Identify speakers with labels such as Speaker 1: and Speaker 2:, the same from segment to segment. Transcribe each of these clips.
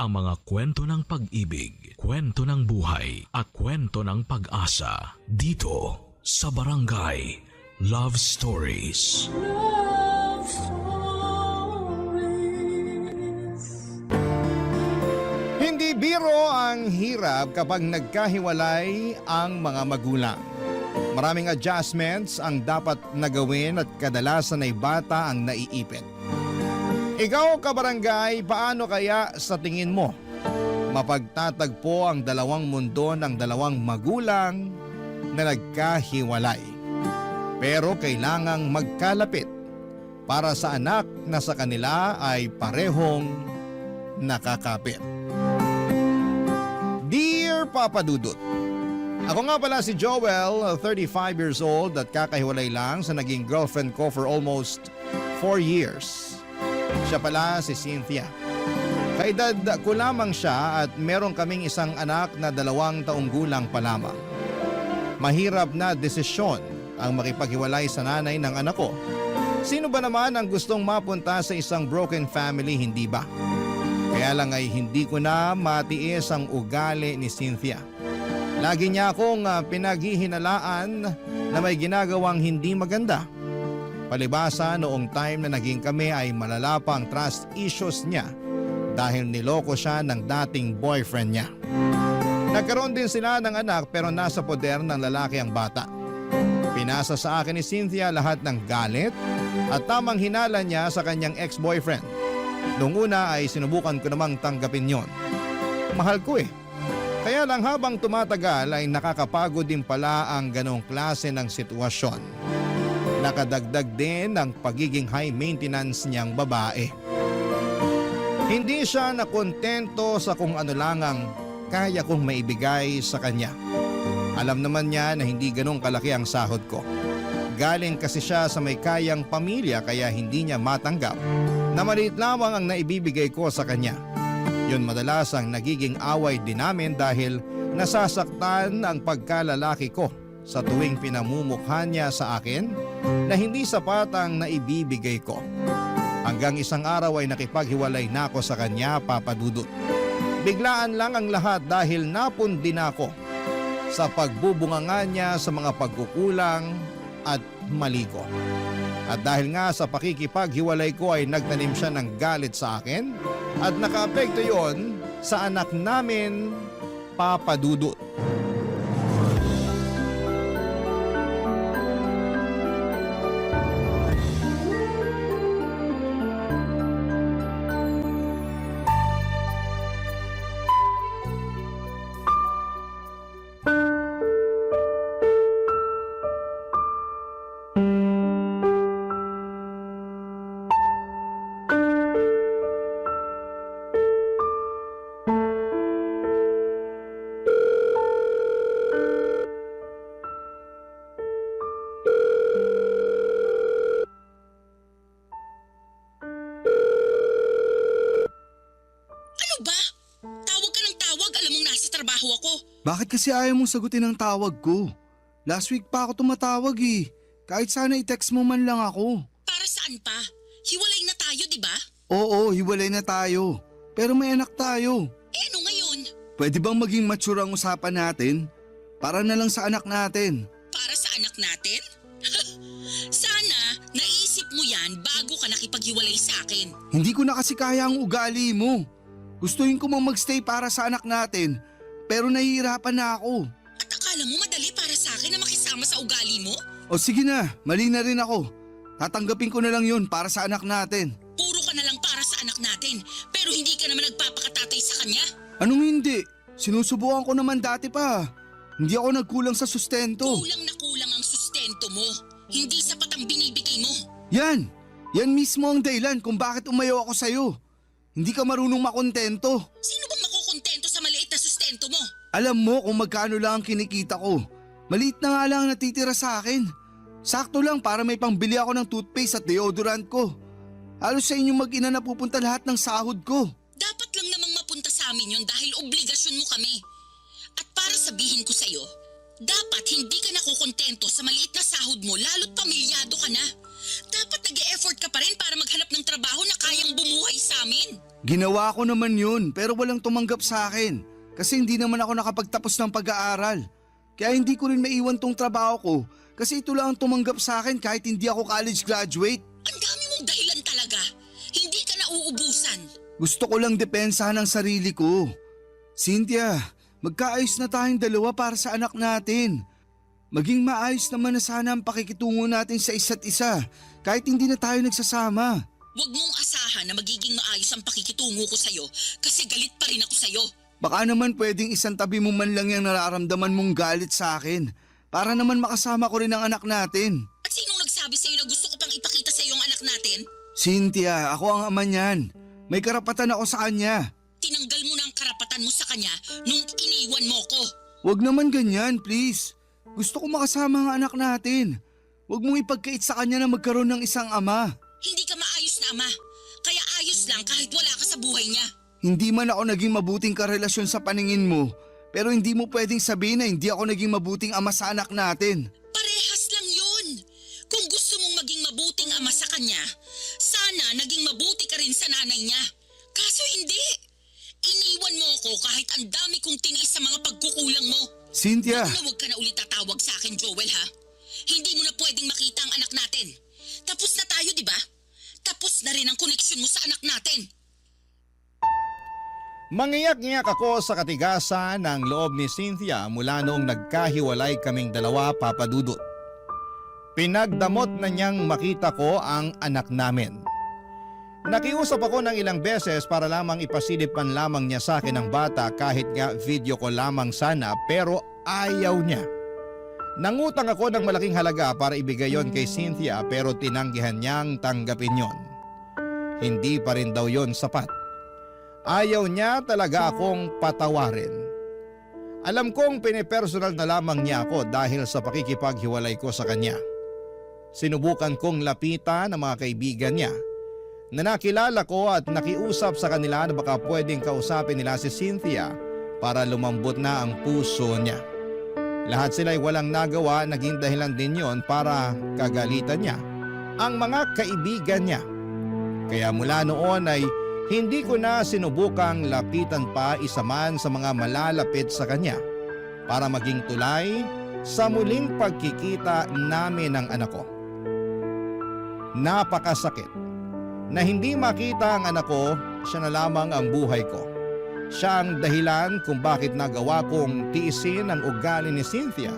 Speaker 1: ang mga kwento ng pag-ibig, kwento ng buhay at kwento ng pag-asa dito sa Barangay Love Stories.
Speaker 2: Love Stories.
Speaker 3: Hindi biro ang hirap kapag nagkahiwalay ang mga magulang. Maraming adjustments ang dapat nagawin at kadalasan ay bata ang naiipit. Ikaw, kabarangay, paano kaya sa tingin mo mapagtatagpo ang dalawang mundo ng dalawang magulang na nagkahiwalay? Pero kailangang magkalapit para sa anak na sa kanila ay parehong nakakapit. Dear Papa Dudut, ako nga pala si Joel, 35 years old at kakahiwalay lang sa naging girlfriend ko for almost 4 years. Siya pala si Cynthia. Kaedad ko lamang siya at meron kaming isang anak na 2 taong gulang pa lamang. Mahirap na desisyon ang makipaghiwalay sa nanay ng anak ko. Sino ba naman ang gustong mapunta sa isang broken family, hindi ba? Kaya lang ay hindi ko na matiis ang ugali ni Cynthia. Lagi niya akong pinaghihinalaan na may ginagawang hindi maganda. Palibasa noong time na naging kami ay malala pa ang trust issues niya dahil niloko siya ng dating boyfriend niya. Nagkaroon din sila ng anak pero nasa poder ng lalaki ang bata. Pinasa sa akin ni Cynthia lahat ng galit at tamang hinala niya sa kanyang ex-boyfriend. Noong una ay sinubukan ko namang tanggapin yon. Mahal ko eh. Kaya lang habang tumatagal ay nakakapagod din pala ang ganong klase ng sitwasyon. Nakadagdag din ang pagiging high maintenance niyang babae. Hindi siya nakontento sa kung ano lang ang kaya kong maibigay sa kanya. Alam naman niya na hindi ganong kalaki ang sahod ko. Galing kasi siya sa may kayang pamilya kaya hindi niya matanggap na maliit lamang ang naibibigay ko sa kanya. Yun madalas ang nagiging away din namin dahil nasasaktan ang pagkalalaki ko sa tuwing pinamumukha niya sa akin na hindi sapat ang naibibigay ko. Hanggang isang araw ay nakipaghiwalay na ako sa kanya, Papa Dudut. Biglaan lang ang lahat dahil napundi na ako sa pagbubunganga niya sa mga pagkukulang at mali ko. At dahil nga sa pakikipaghiwalay ko ay nagtanim siya ng galit sa akin at nakaapekto yon sa anak namin, Papa Dudut.
Speaker 4: Bakit kasi ayaw mong sagutin ang tawag ko? Last week pa ako tumatawag eh. Kahit sana i-text mo man lang ako.
Speaker 5: Para saan pa? Hiwalay na tayo, di ba?
Speaker 4: Oo, hiwalay na tayo. Pero may anak tayo.
Speaker 5: Eh ano ngayon?
Speaker 4: Pwede bang maging mature ang usapan natin? Para na lang sa anak natin.
Speaker 5: Para sa anak natin? Sana naisip mo yan bago ka nakipaghiwalay sa akin.
Speaker 4: Hindi ko na kasi kaya ang ugali mo. Gustuhin ko mang magstay para sa anak natin. Pero nahihirapan na ako.
Speaker 5: At akala mo madali para sa akin na makisama sa ugali mo?
Speaker 4: O sige na, mali na rin ako. Tatanggapin ko na lang yun para sa anak natin.
Speaker 5: Puro ka na lang para sa anak natin, pero hindi ka naman nagpapakatatay sa kanya.
Speaker 4: Anong hindi? Sinusubukan ko naman dati pa. Hindi ako nagkulang sa sustento.
Speaker 5: Kulang na kulang ang sustento mo. Hindi sapat ang binibigay mo.
Speaker 4: Yan! Yan mismo ang dahilan kung bakit umayaw ako sa'yo. Hindi ka marunong makontento.
Speaker 5: Sino bang makukontento sa maliit na sustento mo?
Speaker 4: Alam mo kung magkano lang ang kinikita ko. Maliit na nga lang ang natitira sa akin. Sakto lang para may pangbili ako ng toothpaste at deodorant ko. Halos sa inyong mag-ina na pupunta lahat ng sahod ko.
Speaker 5: Dapat lang namang mapunta sa amin yun dahil obligasyon mo kami. At para sabihin ko sa'yo, dapat hindi ka nakukontento sa maliit na sahod mo lalo't pamilyado ka na. Dapat nag-e-effort ka pa rin para maghanap ng trabaho na kayang bumuhay sa amin.
Speaker 4: Ginawa ko naman yun pero walang tumanggap sa akin. Kasi hindi naman ako nakapagtapos ng pag-aaral. Kaya hindi ko rin maiwan tong trabaho ko kasi ito lang ang tumanggap sa akin kahit hindi ako college graduate.
Speaker 5: Ang dami mong dahilan talaga. Hindi ka na uubusan.
Speaker 4: Gusto ko lang depensahan ang sarili ko. Cynthia, magkaayos na tayong dalawa para sa anak natin. Maging maayos naman na sana ang pakikitungo natin sa isa't isa kahit hindi na tayo nagsasama.
Speaker 5: Huwag mong asahan na magiging maayos ang pakikitungo ko sa'yo kasi galit pa rin ako sa'yo.
Speaker 4: Baka naman pwedeng isang tabi mo man lang yung nararamdaman mong galit sa akin para naman makasama ko rin ang anak natin.
Speaker 5: At sinong nagsabi sa'yo na gusto ko pang ipakita sa'yo ang anak natin?
Speaker 4: Cynthia, ako ang ama niyan. May karapatan ako sa kanya.
Speaker 5: Tinanggal mo na ang karapatan mo sa kanya nung iniwan mo ko.
Speaker 4: Huwag naman ganyan, please. Gusto ko makasama ang anak natin. Huwag mong ipagkait sa kanya na magkaroon ng isang ama.
Speaker 5: Hindi ka maayos na ama. Kaya ayos lang kahit wala ka sa buhay niya.
Speaker 4: Hindi man ako naging mabuting karelasyon sa paningin mo, pero hindi mo pwedeng sabihin na hindi ako naging mabuting ama sa anak natin.
Speaker 5: Parehas lang yun. Kung gusto mong maging mabuting ama sa kanya, sana naging mabuti ka rin sa nanay niya. Kaso hindi. Iniwan mo ako kahit ang dami kong tiniis sa mga pagkukulang mo.
Speaker 4: Cynthia!
Speaker 5: Huwag ka na ulit tatawag sa akin, Joel, ha? Hindi mo na pwedeng makita ang anak natin. Tapos na tayo, di ba? Tapos na rin ang koneksyon mo sa anak natin.
Speaker 3: Mangiyak-ngiyak ako sa katigasan ng loob ni Cynthia mula noong nagkahiwalay kaming dalawa, Papa Dudut. Pinagdamot na niyang makita ko ang anak namin. Nakiusap ako ng ilang beses para lamang ipasilip man lamang niya sa akin ang bata kahit nga video ko lamang sana pero ayaw niya. Nangutang ako ng malaking halaga para ibigay yon kay Cynthia pero tinanggihan niyang tanggapin yon. Hindi pa rin daw yon sapat. Ayaw niya talaga akong patawarin. Alam kong pinipersonal na lamang niya ako dahil sa pakikipaghiwalay ko sa kanya. Sinubukan kong lapitan ang mga kaibigan niya na nakilala ko at nakiusap sa kanila na baka pwedeng kausapin nila si Cynthia para lumambot na ang puso niya. Lahat sila'y walang nagawa, naging dahilan din yon para kagalitan niya ang mga kaibigan niya. Kaya mula noon ay hindi ko na sinubukang lapitan pa isa man sa mga malalapit sa kanya para maging tulay sa muling pagkikita namin ng anak ko. Napakasakit na hindi makita ang anak ko, siya na lamang ang buhay ko. Siya ang dahilan kung bakit nagawa kong tiisin ang ugali ni Cynthia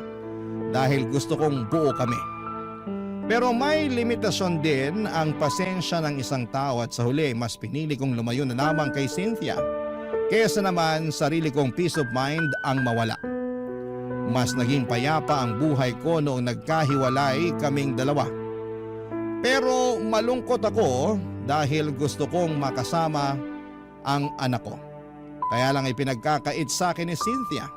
Speaker 3: dahil gusto kong buo kami. Pero may limitasyon din ang pasensya ng isang tao at sa huli mas pinili kong lumayo na lamang kay Cynthia kaysa naman sarili kong peace of mind ang mawala. Mas naging payapa ang buhay ko noong nagkahiwalay kaming dalawa. Pero malungkot ako dahil gusto kong makasama ang anak ko. Kaya lang ipinagkakait sa akin ni Cynthia.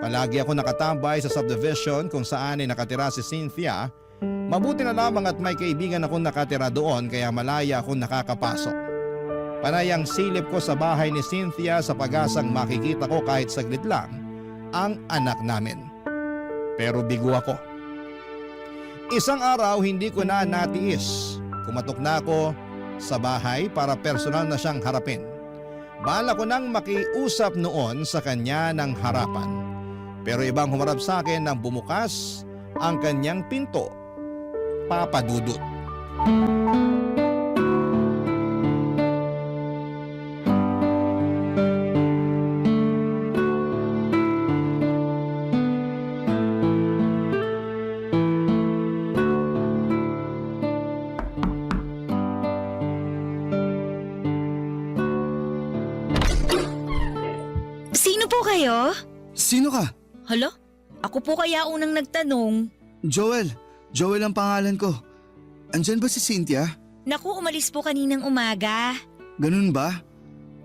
Speaker 3: Palagi ako nakatambay sa subdivision kung saan ay nakatira si Cynthia. Mabuti na lamang at may kaibigan akong nakatira doon kaya malaya akong nakakapasok. Panay ang silip ko sa bahay ni Cynthia sa pag-asang makikita ko kahit saglit lang ang anak namin. Pero bigo ako. Isang araw hindi ko na natiis. Kumatok na ako sa bahay para personal na siyang harapin. Bala ko nang makiusap noon sa kanya ng harapan. Pero ibang humarap sa akin nang bumukas ang kanyang pinto. Papa Dudut.
Speaker 6: Sino po kayo?
Speaker 4: Sino ka?
Speaker 6: Hala? Ako po kaya unang nagtanong.
Speaker 4: Joel. Joel ang pangalan ko. Andyan ba si Cynthia?
Speaker 6: Naku, umalis po kaninang umaga.
Speaker 4: Ganun ba?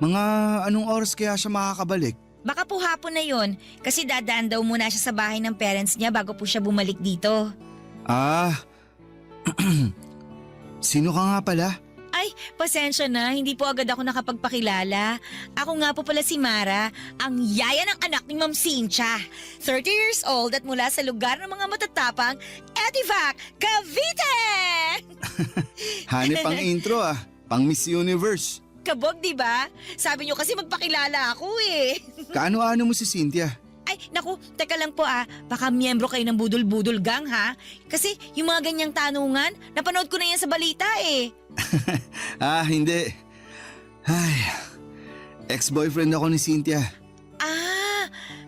Speaker 4: Mga anong oras kaya siya makakabalik?
Speaker 6: Baka po hapon na yon kasi dadaan daw muna siya sa bahay ng parents niya bago po siya bumalik dito.
Speaker 4: Ah, sino ka nga pala?
Speaker 6: Ay, pasensya na, hindi po agad ako nakapagpakilala. Ako nga po pala si Mara, ang yaya ng anak ni Ma'am Cynthia. 30 years old at mula sa lugar ng mga matatapang, Etivac, Cavite!
Speaker 4: Hanep ang intro pang Miss Universe.
Speaker 6: Kabog, di ba? Sabi niyo kasi magpakilala ako eh.
Speaker 4: Kaano-ano mo si Cynthia?
Speaker 6: Ay, naku, teka lang po baka miyembro kayo ng Budol-Budol Gang ha? Kasi yung mga ganyang tanungan, napanood ko na yan sa balita eh.
Speaker 4: Hindi. Ay, ex-boyfriend ako ni Cynthia.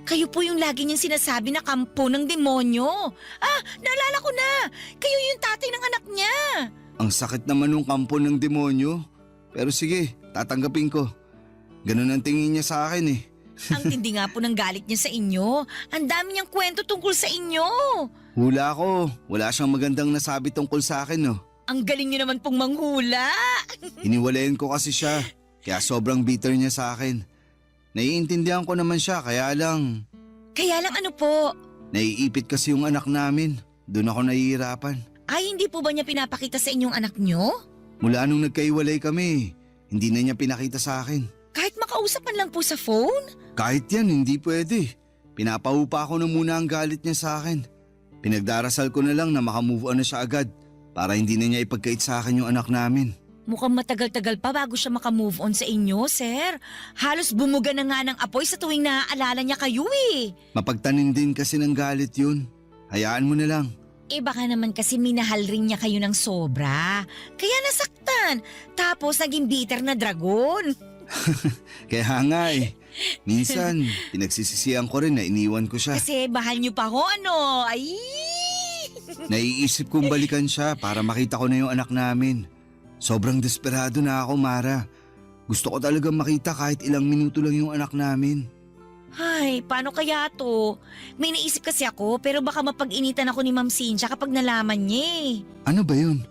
Speaker 6: Kayo po yung lagi niyang sinasabi na kampo ng demonyo. Naalala ko na. Kayo yung tatay ng anak niya.
Speaker 4: Ang sakit naman nung kampo ng demonyo. Pero sige, tatanggapin ko. Ganun ang tingin niya sa akin eh.
Speaker 6: Ang tindi nga po ng galit niya sa inyo. Ang dami niyang kwento tungkol sa inyo.
Speaker 4: Hula ko, wala siyang magandang nasabi tungkol sa akin no.
Speaker 6: Ang galing niyo naman pong manghula.
Speaker 4: Iniwalayan ko kasi siya, kaya sobrang bitter niya sa akin. Naiintindihan ko naman siya, kaya lang
Speaker 6: Kaya lang ano po?
Speaker 4: naiipit kasi yung anak namin. Doon ako nahihirapan.
Speaker 6: Ay, hindi po ba niya pinapakita sa inyong anak niyo?
Speaker 4: Mula nung nagkaiwalay kami, hindi na niya pinakita sa akin.
Speaker 6: Kahit makausapan lang po sa phone?
Speaker 4: Kahit yan, hindi pwede. Pinapaupa ko na muna ang galit niya sa akin. Pinagdarasal ko na lang na makamove on na siya agad para hindi na niya ipagkait sa akin yung anak namin.
Speaker 6: Mukhang matagal-tagal pa bago siya makamove on sa inyo, sir. Halos bumuga na nga ng apoy sa tuwing naaalala niya kayo eh.
Speaker 4: Mapagtanim din kasi ng galit yun. Hayaan mo na lang.
Speaker 6: Baka naman kasi minahal rin niya kayo ng sobra. Kaya nasaktan. Tapos naging bitter na dragon.
Speaker 4: Kaya nga eh. Minsan, pinagsisisihan ko rin na iniwan ko siya.
Speaker 6: Kasi bahal niyo pa ho, ano? Ay!
Speaker 4: Naiisip kong balikan siya para makita ko na yung anak namin. Sobrang desperado na ako, Mara. Gusto ko talagang makita kahit ilang minuto lang yung anak namin.
Speaker 6: Ay, paano kaya to? May naisip kasi ako pero baka mapag-initan ako ni Ma'am Cynthia kapag nalaman niya eh.
Speaker 4: Ano ba yun?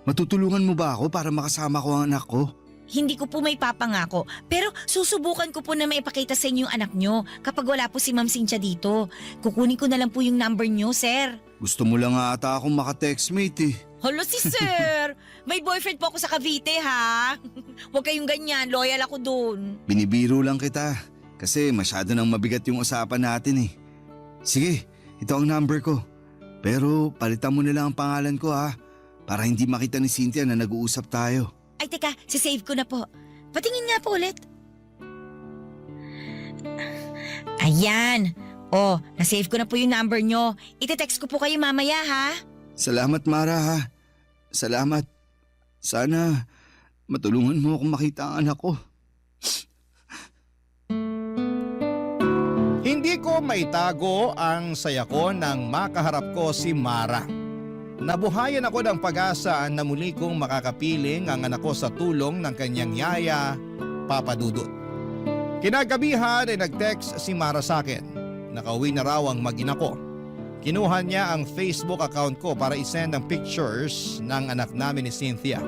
Speaker 4: Matutulungan mo ba ako para makasama ko ang anak ko?
Speaker 6: Hindi ko po may papangako pero susubukan ko po na maipakita sa inyo yung anak nyo kapag wala po si Ma'am Cynthia dito. Kukunin ko na lang po yung number nyo, sir.
Speaker 4: Gusto mo lang ata akong makatextmate eh.
Speaker 6: Hala si sir! May boyfriend po ako sa Cavite ha? Huwag kayong ganyan, loyal ako dun.
Speaker 4: Binibiro lang kita kasi masyado nang mabigat yung usapan natin eh. Sige, ito ang number ko. Pero palitan mo na lang ang pangalan ko para hindi makita ni Cynthia na nag-uusap tayo.
Speaker 6: Ay teka, sisave ko na po. Patingin nga po ulit. Ayan. Nasave ko na po yung number nyo. Ite-text ko po kayo mamaya ha?
Speaker 4: Salamat Mara Salamat. Sana matulungan mo akong makita ang anak ko.
Speaker 3: Hindi ko maitago ang saya ko nang makaharap ko si Mara. Nabuhayan ako ng pag-asa na muli kong makakapiling ang anak ko sa tulong ng kanyang yaya, Papa Dudut. Kinagabihan ay nag-text si Mara sa akin. Nakauwi na raw ang mag-ina ko. Kinuha niya ang Facebook account ko para isend ang pictures ng anak namin ni Cynthia.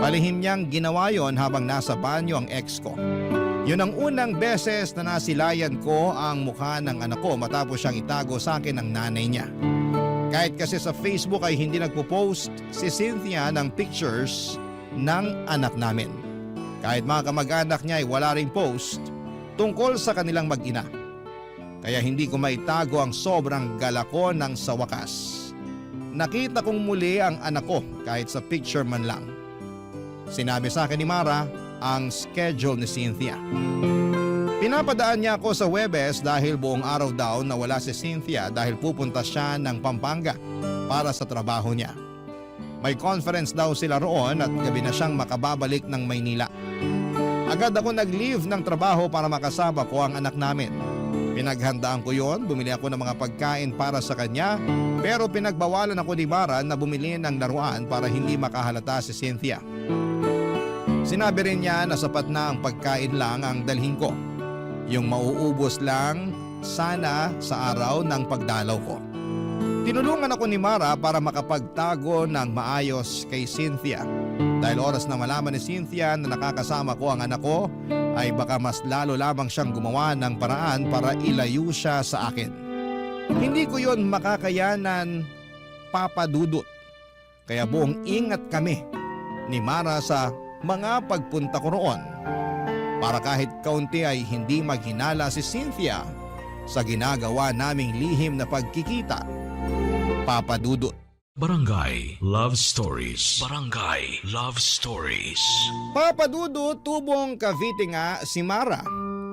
Speaker 3: Palihim niyang ginawa yon habang nasa banyo ang ex ko. Yun ang unang beses na nasilayan ko ang mukha ng anak ko matapos siyang itago sa akin ng nanay niya. Kahit kasi sa Facebook ay hindi nagpo-post si Cynthia ng pictures ng anak namin. Kahit mga kamag-anak niya ay wala ring post tungkol sa kanilang mag-ina. Kaya hindi ko maitago ang sobrang gala ko nang sa wakas. Nakita kong muli ang anak ko kahit sa picture man lang. Sinabi sa akin ni Mara ang schedule ni Cynthia. Pinapadaan niya ako sa Webes dahil buong araw daw na wala si Cynthia dahil pupunta siya ng Pampanga para sa trabaho niya. May conference daw sila roon at gabi na siyang makababalik ng Maynila. Agad ako nag-leave ng trabaho para makasama ko ang anak namin. Pinaghandaan ko yon, bumili ako ng mga pagkain para sa kanya pero pinagbawalan ako ni Mara na bumili ng laruan para hindi makahalata si Cynthia. Sinabi rin niya na sapat na ang pagkain lang ang dalhin ko. Yung mauubos lang sana sa araw ng pagdalaw ko. Tinulungan ako ni Mara para makapagtago ng maayos kay Cynthia. Dahil oras na malaman ni Cynthia na nakakasama ko ang anak ko, ay baka mas lalo lamang siyang gumawa ng paraan para ilayo siya sa akin. Hindi ko yon makakayanan, Papa Dudut. Kaya buong ingat kami ni Mara sa mga pagpunta ko roon. Para kahit kaunti ay hindi maghinala si Cynthia sa ginagawa naming lihim na pagkikita, Papa Dudut.
Speaker 1: Barangay Love Stories. Barangay Love Stories.
Speaker 3: Papadudot, tubong Cavite nga si Mara.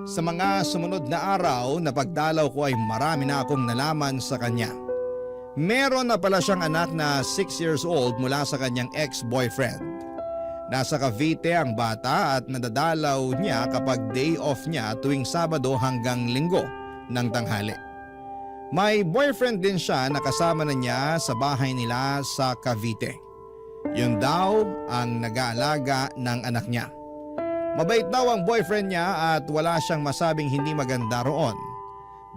Speaker 3: Sa mga sumunod na araw na pagdalaw ko ay marami na akong nalaman sa kanya. Meron na pala siyang anak na 6 years old mula sa kanyang ex-boyfriend. Nasa Cavite ang bata at nadadalaw niya kapag day off niya tuwing Sabado hanggang Linggo ng tanghali. May boyfriend din siya na kasama na niya sa bahay nila sa Cavite. Yun daw ang nag-aalaga ng anak niya. Mabait daw ang boyfriend niya at wala siyang masabing hindi maganda roon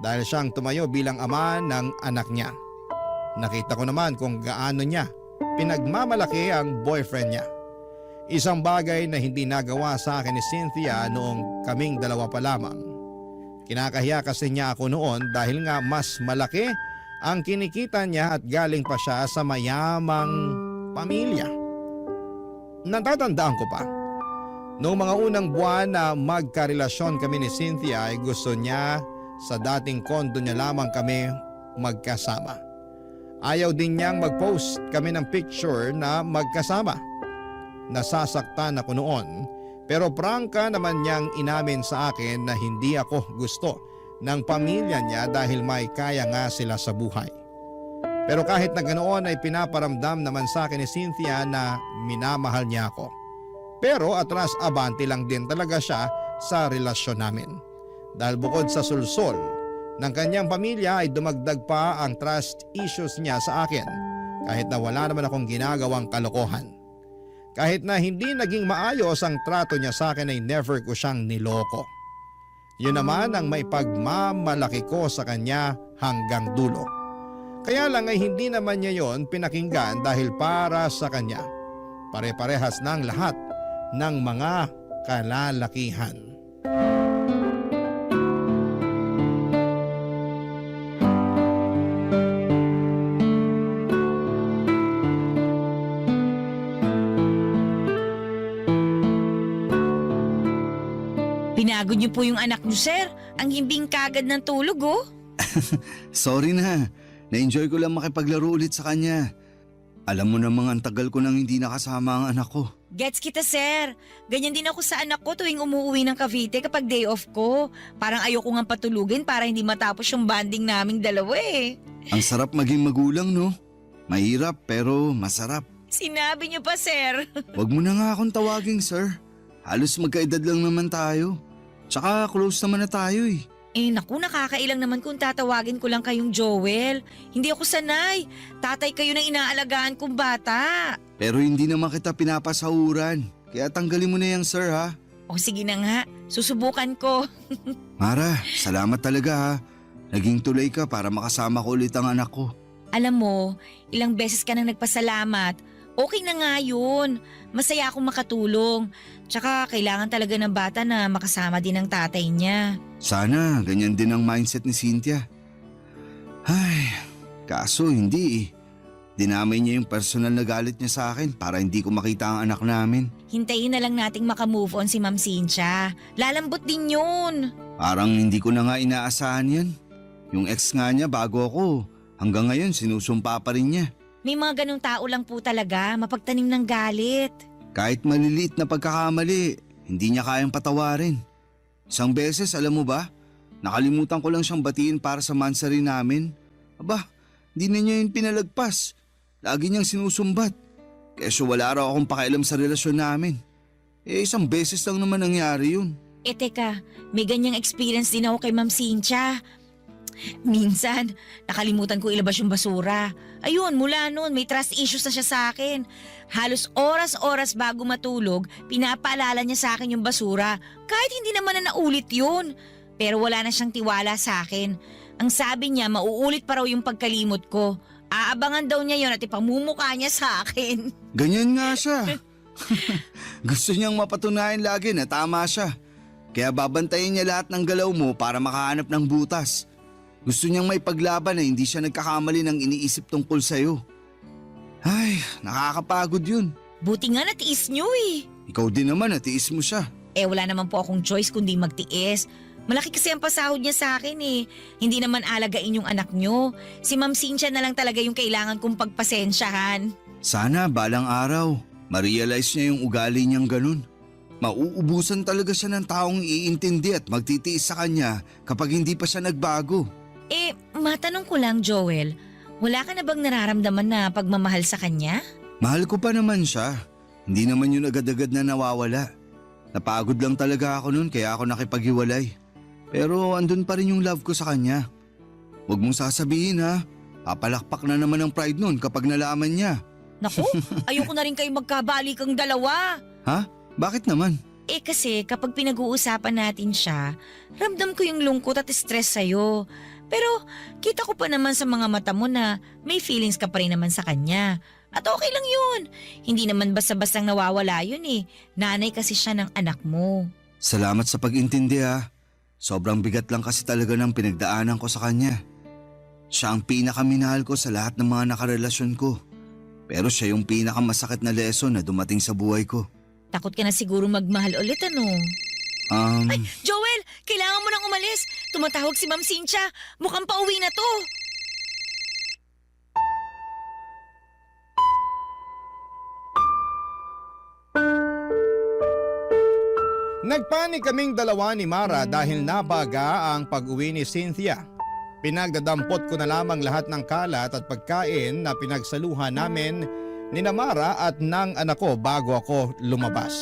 Speaker 3: dahil siyang tumayo bilang ama ng anak niya. Nakita ko naman kung gaano niya pinagmamalaki ang boyfriend niya. Isang bagay na hindi nagawa sa akin ni Cynthia noong kaming dalawa pa lamang. Kinakahiya kasi niya ako noon dahil nga mas malaki ang kinikita niya at galing pa siya sa mayamang pamilya. Natatandaan ko pa, noong mga unang buwan na magkarelasyon kami ni Cynthia ay gusto niya sa dating kondo niya lamang kami magkasama. Ayaw din niyang mag-post kami ng picture na magkasama. Nasasaktan ako noon. Pero prangka naman niyang inamin sa akin na hindi ako gusto ng pamilya niya dahil may kaya nga sila sa buhay. Pero kahit na ganoon ay pinaparamdam naman sa akin ni Cynthia na minamahal niya ako. Pero atras abante lang din talaga siya sa relasyon namin. Dahil bukod sa sulsol ng kanyang pamilya ay dumagdag pa ang trust issues niya sa akin kahit na wala naman akong ginagawang kalokohan. Kahit na hindi naging maayos ang trato niya sa akin ay never ko siyang niloko. Yun naman ang may pagmamalaki ko sa kanya hanggang dulo. Kaya lang ay hindi naman niya yon pinakinggan dahil para sa kanya, pare-parehas ng lahat ng mga kalalakihan.
Speaker 6: Pinagod niyo po yung anak niyo, sir. Ang himbing kagad ng tulog, oh.
Speaker 4: Sorry na. Na-enjoy ko lang makipaglaro ulit sa kanya. Alam mo namang ang tagal ko nang hindi nakasama ang anak ko.
Speaker 6: Gets kita, sir. Ganyan din ako sa anak ko tuwing umuwi ng Cavite kapag day off ko. Parang ayoko nga patulugin para hindi matapos yung bonding naming dalawa eh.
Speaker 4: Ang sarap maging magulang, no? Mahirap pero masarap.
Speaker 6: Sinabi niyo pa, sir.
Speaker 4: Wag mo na nga akong tawaging sir. Halos magkaedad lang naman tayo. Tsaka close naman na tayo eh.
Speaker 6: Eh naku, nakakailang naman kung tatawagin ko lang kayong Joel. Hindi ako sanay. Tatay kayo ng inaalagaan kong bata.
Speaker 4: Pero hindi naman kita pinapasahuran. Kaya tanggalin mo na yung sir ha.
Speaker 6: O sige na nga, susubukan ko.
Speaker 4: Mara, salamat talaga ha. Naging tulay ka para makasama ko ulit ang anak ko.
Speaker 6: Alam mo, ilang beses ka nang nagpasalamat. Okay na nga yun. Masaya akong makatulong. Tsaka kailangan talaga ng bata na makasama din ang tatay niya.
Speaker 4: Sana ganyan din ang mindset ni Cynthia. Ay, kaso hindi eh. Dinamay niya yung personal na galit niya sa akin para hindi ko makita ang anak namin.
Speaker 6: Hintayin na lang nating makamove on si Ma'am Cynthia. Lalambot din yun.
Speaker 4: Parang hindi ko na nga inaasahan yan. Yung ex nga niya bago ako, hanggang ngayon sinusumpa pa rin niya.
Speaker 6: May mga ganong tao lang po talaga, mapagtanim ng galit.
Speaker 4: Kahit maliliit na pagkakamali, hindi niya kayang patawarin. Isang beses, alam mo ba, nakalimutan ko lang siyang batiin para sa mansari namin. Aba, hindi na niya yun pinalagpas. Lagi niyang sinusumbat. Keso wala raw akong pakialam sa relasyon namin. Eh, isang beses lang naman nangyari yun.
Speaker 6: Eh teka, may ganyang experience din ako kay Ma'am Cynthia. Minsan, nakalimutan ko ilabas yung basura. Ayun, mula noon may trust issues na siya sa akin. Halos oras-oras bago matulog, pinapaalala niya sa akin yung basura. Kahit hindi naman na naulit yun. Pero wala na siyang tiwala sa akin. Ang sabi niya, mauulit pa raw yung pagkalimot ko. Aabangan daw niya yun at ipamumukha niya sa akin.
Speaker 4: Ganyan nga siya. Gusto niyang mapatunayan lagi na tama siya. Kaya babantayin niya lahat ng galaw mo para makahanap ng butas. Gusto niyang may paglaban na hindi siya nagkakamali ng iniisip tungkol sa'yo. Ay, nakakapagod yun.
Speaker 6: Buti nga natiis niyo eh.
Speaker 4: Ikaw din naman, natiis mo siya.
Speaker 6: Eh wala naman po akong choice kundi magtiis. Malaki kasi ang pasahod niya sa akin eh. Hindi naman alagain yung anak niyo. Si Ma'am Cynthia na lang talaga yung kailangan kong pagpasensyahan.
Speaker 4: Sana balang araw, ma-realize niya yung ugali niyang ganun. Mauubusan talaga siya ng taong iintindi at magtitiis sa kanya kapag hindi pa siya nagbago.
Speaker 6: Eh, matanong ko lang Joel, wala ka na bang nararamdaman na pagmamahal sa kanya?
Speaker 4: Mahal ko pa naman siya. Hindi naman yun agad-agad na nawawala. Napagod lang talaga ako nun kaya ako nakipaghiwalay. Pero andun pa rin yung love ko sa kanya. Huwag mong sasabihin ha, papalakpak na naman ang pride nun kapag nalaman niya.
Speaker 6: Naku, ayoko na rin kayo magkabalikan dalawa.
Speaker 4: Ha? Bakit naman?
Speaker 6: Eh kasi kapag pinag-uusapan natin siya, ramdam ko yung lungkot at stress sa'yo. Pero kita ko pa naman sa mga mata mo na may feelings ka pa rin naman sa kanya. At okay lang yun. Hindi naman basta-bastang nawawala yun eh. Nanay kasi siya ng anak mo.
Speaker 4: Salamat sa pag-intindi ha. Sobrang bigat lang kasi talaga ng pinagdaanan ko sa kanya. Siya ang pinakaminahal ko sa lahat ng mga nakarelasyon ko. Pero siya yung pinakamasakit na lesson na dumating sa buhay ko.
Speaker 6: Takot ka na siguro magmahal ulit ano? Ay, Joel! Kailangan mo nang umalis! Tumatawag si Ma'am Cynthia! Mukhang pauwi na to!
Speaker 3: Nagpanik kaming dalawa ni Mara dahil nabaga ang pag-uwi ni Cynthia. Pinagdadampot ko na lamang lahat ng kalat at pagkain na pinagsaluhan namin ni Mara at ng anak ko bago ako lumabas.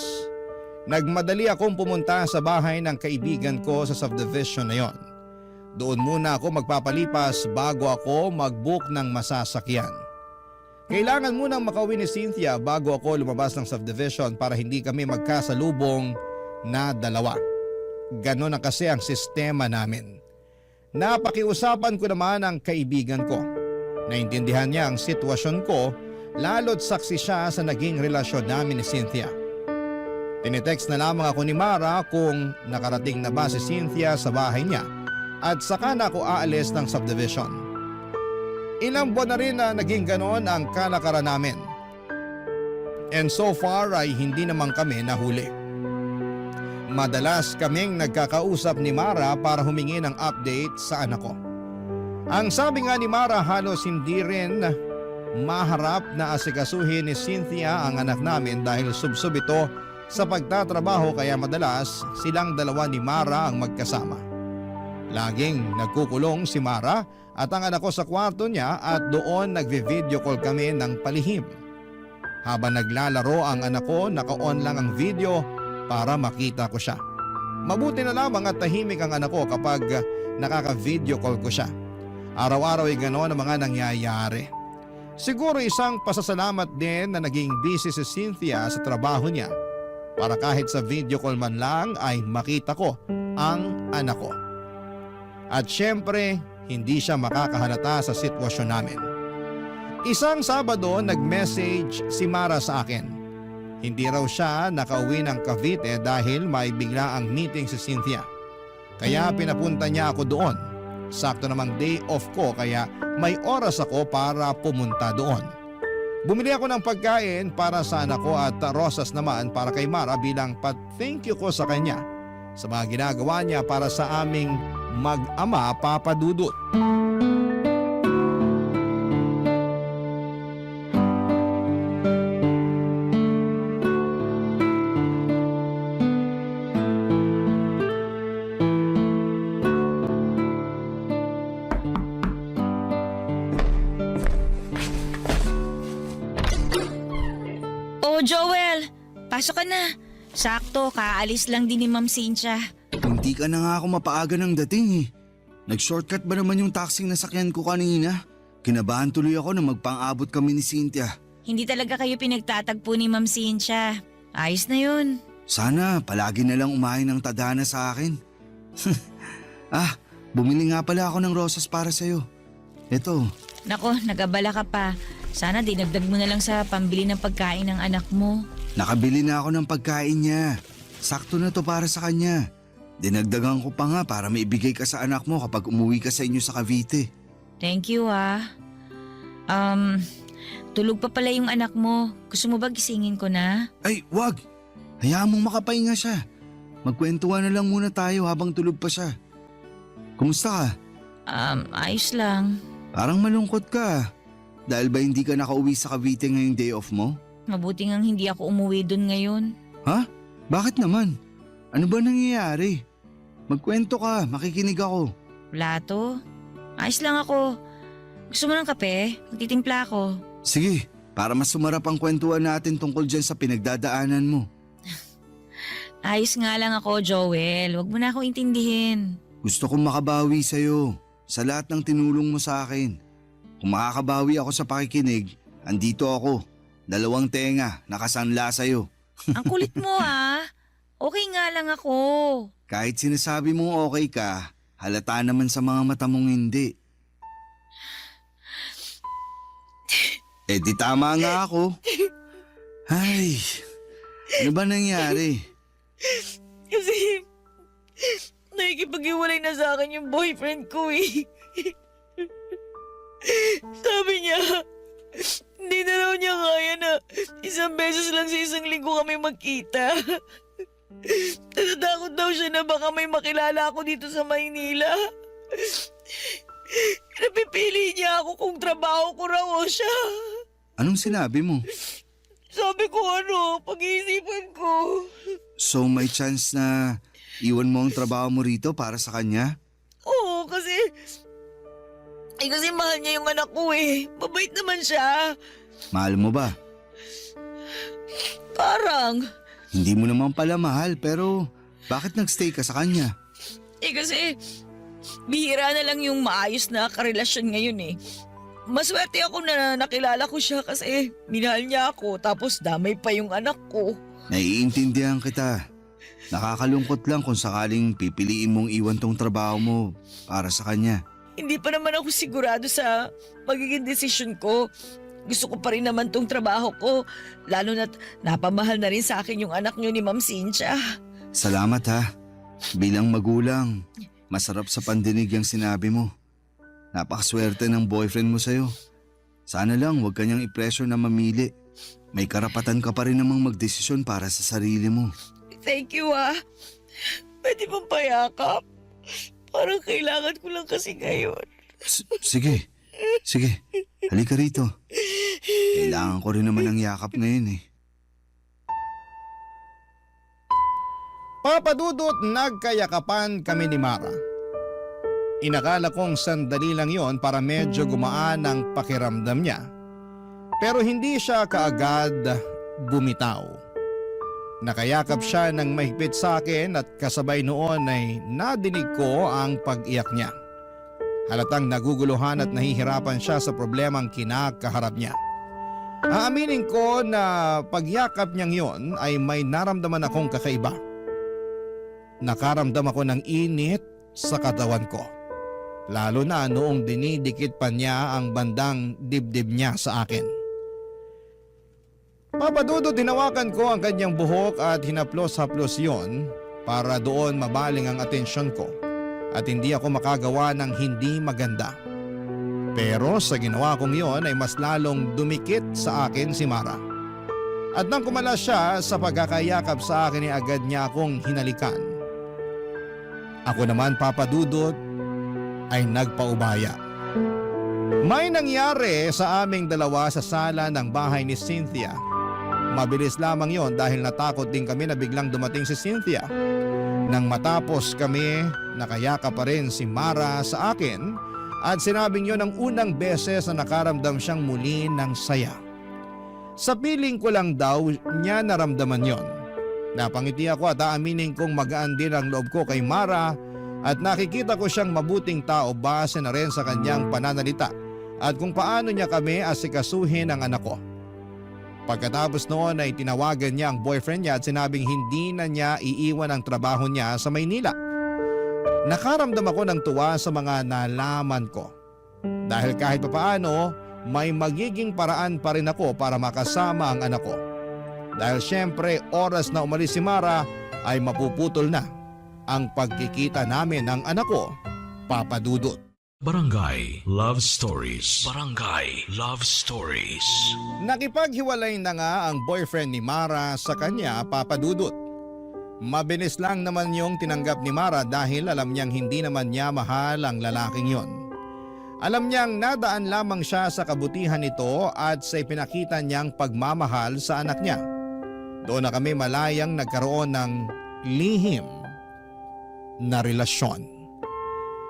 Speaker 3: Nagmadali akong pumunta sa bahay ng kaibigan ko sa subdivision na yon. Doon muna ako magpapalipas bago ako mag-book ng masasakyan. Kailangan munang makauwi ni Cynthia bago ako lumabas ng subdivision para hindi kami magkasalubong na dalawa. Ganon na kasi ang sistema namin. Napakiusapan ko naman ang kaibigan ko. Naintindihan niya ang sitwasyon ko, lalo't saksi siya sa naging relasyon namin ni Cynthia. Tinitext na lamang ako ni Mara kung nakarating na ba si Cynthia sa bahay niya at saka na ako aalis ng subdivision. Ilang buwan na rin na naging ganon ang kalakaran namin. And so far ay hindi naman kami nahuli. Madalas kaming nagkakausap ni Mara para humingi ng update sa anak ko. Ang sabi nga ni Mara, halos hindi rin maharap na asikasuhin ni Cynthia ang anak namin dahil subsob ito sa pagtatrabaho kaya madalas silang dalawa ni Mara ang magkasama. Laging nagkukulong si Mara at ang anak ko sa kwarto niya at doon nagvi-video call kami ng palihim. Habang naglalaro ang anak ko, naka-on lang ang video para makita ko siya. Mabuti na lamang at tahimik ang anak ko kapag nakaka-video call ko siya. Araw-araw ay gano'n ang mga nangyayari. Siguro isang pasasalamat din na naging busy si Cynthia sa trabaho niya para kahit sa video call man lang ay makita ko ang anak ko. At syempre, hindi siya makakahalata sa sitwasyon namin. Isang Sabado nag-message si Mara sa akin. Hindi raw siya nakauwi ng Cavite dahil may bigla ang meeting si Cynthia. Kaya pinapunta niya ako doon. Sakto namang day off ko kaya may oras ako para pumunta doon. Bumili ako ng pagkain para sa anak ko at rosas naman para kay Mara bilang thank you ko sa kanya sa mga ginagawa niya para sa aming mag-ama Papa Dudut.
Speaker 6: Oh Joel, pasok ka na. Sakto, kaalis lang din ni Ma'am Cynthia.
Speaker 4: Hindi ka na nga ako mapaaga ng dating eh. Nag-shortcut ba naman yung taxing nasakyan ko kanina? Kinabahan tuloy ako na magpang-abot kami ni Cynthia.
Speaker 6: Hindi talaga kayo pinagtatagpo ni Ma'am Cynthia. Ayos na yun.
Speaker 4: Sana palagi na lang umain ng tadhana sa akin. Bumili nga pala ako ng rosas para sa'yo. Ito.
Speaker 6: Nako, nag-abala ka pa. Sana dinagdag mo na lang sa pambili ng pagkain ng anak mo.
Speaker 4: Nakabili na ako ng pagkain niya. Sakto na to para sa kanya. Dinagdagan ko pa nga para maibigay ka sa anak mo kapag umuwi ka sa inyo sa Cavite.
Speaker 6: Thank you tulog pa pala yung anak mo. Gusto mo ba gisingin ko na?
Speaker 4: Ay, wag. Hayaan mong makapahinga siya. magkwentuhan na lang muna tayo habang tulog pa siya. Kumusta ka?
Speaker 6: Ayos lang.
Speaker 4: Parang malungkot ka. Dahil ba hindi ka nakauwi sa Cavite ngayong day off mo?
Speaker 6: Mabuti ngang hindi ako umuwi dun ngayon.
Speaker 4: Ha? Bakit naman? Ano ba nangyayari? Magkwento ka, makikinig ako.
Speaker 6: Wala to. Ayos lang ako. Gusto mo ng kape? Magtitimpla ako.
Speaker 4: Sige, para mas sumarap ang kwentuhan natin tungkol dyan sa pinagdadaanan mo.
Speaker 6: Ayos nga lang ako, Joel. Huwag mo na akong intindihin.
Speaker 4: Gusto kong makabawi sa'yo sa lahat ng tinulong mo sa akin. Kung makakabawi ako sa pakikinig, andito ako. 2 tenga, nakasanla sa'yo.
Speaker 6: Ang kulit mo Okay nga lang ako.
Speaker 4: Kahit sinasabi mong okay ka, halata naman sa mga mata mong hindi. Di tama nga ako. Ay, ano ba nangyari?
Speaker 6: Kasi nakikipag-iwalay na sa akin yung boyfriend ko Sabi niya, hindi na raw niya kaya na 1 beses lang sa 1 linggo kami magkita. Natatakot daw siya na baka may makilala ako dito sa Maynila. Napipili niya ako kung trabaho ko raw o siya.
Speaker 4: Anong sinabi mo?
Speaker 6: Sabi ko pag-iisipan ko.
Speaker 4: So may chance na iwan mo ang trabaho mo rito para sa kanya?
Speaker 6: Oo, kasi mahal niya yung anak ko Mabait naman siya.
Speaker 4: Mahal mo ba?
Speaker 6: Parang.
Speaker 4: Hindi mo naman pala mahal pero bakit nagstay ka sa kanya?
Speaker 6: Kasi bihira na lang yung maayos na karelasyon ngayon Maswerte ako na nakilala ko siya kasi minahal niya ako tapos damay pa yung anak ko.
Speaker 4: Naiintindihan kita. Nakakalungkot lang kung sakaling pipiliin mong iwan tong trabaho mo para sa kanya.
Speaker 6: Hindi pa naman ako sigurado sa magiging desisyon ko. Gusto ko pa rin naman tong trabaho ko, lalo na't napamahal na rin sa akin yung anak niyo ni Ma'am Cynthia.
Speaker 4: Salamat ha. Bilang magulang, masarap sa pandinig yung sinabi mo. Napakaswerte ng boyfriend mo sa'yo. Sana lang huwag kanyang i-pressure na mamili. May karapatan ka pa rin namang magdesisyon para sa sarili mo.
Speaker 6: Thank you Pwede bang payakap? Parang kailangan ko lang kasi ngayon.
Speaker 4: Sige. Halika rito. Kailangan ko rin naman ng yakap ngayon
Speaker 3: Papadudot, nagkayakapan kami ni Mara. Inakala kong sandali lang yon para medyo gumaan ang pakiramdam niya. Pero hindi siya kaagad bumitaw. Nakayakap siya ng mahigpit sa akin at kasabay noon ay nadinig ko ang pag-iyak niya. Halatang naguguluhan at nahihirapan siya sa problemang kinakaharap niya. Aaminin ko na pagyakap niyang yon ay may naramdaman akong kakaiba. Nakaramdam ako ng init sa katawan ko. Lalo na noong dinidikit pa niya ang bandang dibdib niya sa akin. Papadudot, hinawakan ko ang kanyang buhok at hinaplos-haplos yon para doon mabaling ang atensyon ko at hindi ako makagawa ng hindi maganda. Pero sa ginawa kong yon ay mas lalong dumikit sa akin si Mara. At nang kumala siya sa pagkakayakap sa akin ay agad niya akong hinalikan. Ako naman, Papadudot, ay nagpaubaya. May nangyari sa aming dalawa sa sala ng bahay ni Cynthia. Mabilis lamang yon dahil natakot din kami na biglang dumating si Cynthia. Nang matapos kami, nakayakap pa rin si Mara sa akin at sinabing yon ang unang beses na nakaramdam siyang muli ng saya. Sa piling ko lang daw niya naramdaman yon. Napangiti ako at aaminin kong magaan din ang loob ko kay Mara at nakikita ko siyang mabuting tao base na rin sa kanyang pananalita at kung paano niya kami asikasuhin ang anak ko. Pagkatapos noon ay tinawagan niya ang boyfriend niya at sinabing hindi na niya iiwan ang trabaho niya sa Maynila. Nakaramdam ako ng tuwa sa mga nalaman ko. Dahil kahit papaano, may magiging paraan pa rin ako para makasama ang anak ko. Dahil syempre oras na umalis si Mara ay mapuputol na ang pagkikita namin ng anak ko, Papadudot.
Speaker 1: Barangay Love Stories. Barangay Love Stories.
Speaker 3: Nakipaghiwalay na nga ang boyfriend ni Mara sa kanya, Papadudot. Mabilis lang naman yung tinanggap ni Mara dahil alam niyang hindi naman niya mahal ang lalaking yon. Alam niyang nadaan lamang siya sa kabutihan nito at sa ipinakita niyang pagmamahal sa anak niya. Doon na kami malayang nagkaroon ng lihim na relasyon.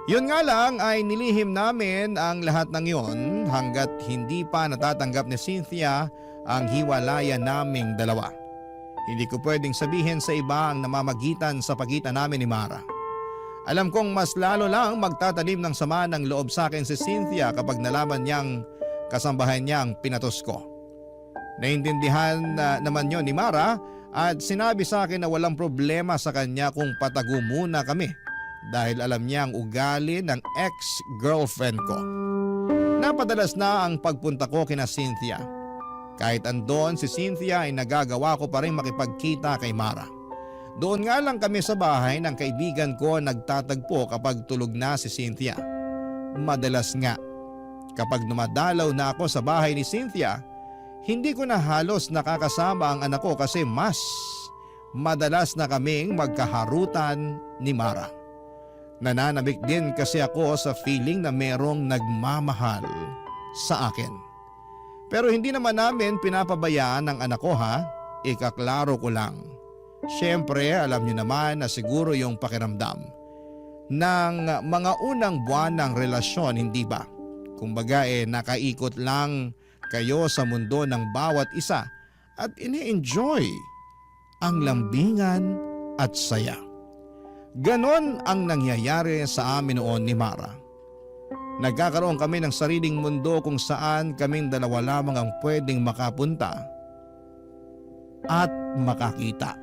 Speaker 3: Yun nga lang ay nilihim namin ang lahat ng yon hanggat hindi pa natatanggap ni Cynthia ang hiwalayan naming dalawa. Hindi ko pwedeng sabihin sa iba ang namamagitan sa pagitan namin ni Mara. Alam kong mas lalo lang magtatanim ng sama ng loob sa akin si Cynthia kapag nalaman niyang kasambahay niya ang pinatos ko. Naintindihan naman yon ni Mara at sinabi sa akin na walang problema sa kanya kung patago muna kami dahil alam niya ang ugali ng ex-girlfriend ko. Napadalas na ang pagpunta ko kina Cynthia. Kahit andon si Cynthia ay nagagawa ko pa rin makipagkita kay Mara. Doon nga lang kami sa bahay ng kaibigan ko nagtatagpo kapag tulog na si Cynthia. Madalas nga, kapag dumadalaw na ako sa bahay ni Cynthia, hindi ko na halos nakakasama ang anak ko kasi mas madalas na kaming magkaharutan ni Mara. Nananabik din kasi ako sa feeling na merong nagmamahal sa akin. Pero hindi naman namin pinapabayaan ang anak ko ha, ikaklaro ko lang. Siyempre alam niyo naman na siguro yung pakiramdam ng mga unang buwan ng relasyon, hindi ba? Kumbaga nakaikot lang kayo sa mundo ng bawat isa at ini-enjoy ang lambingan at saya. Ganon ang nangyayari sa amin noon ni Mara. Nagkakaroon kami ng sariling mundo kung saan kaming dalawa lamang ang pwedeng makapunta at makakita.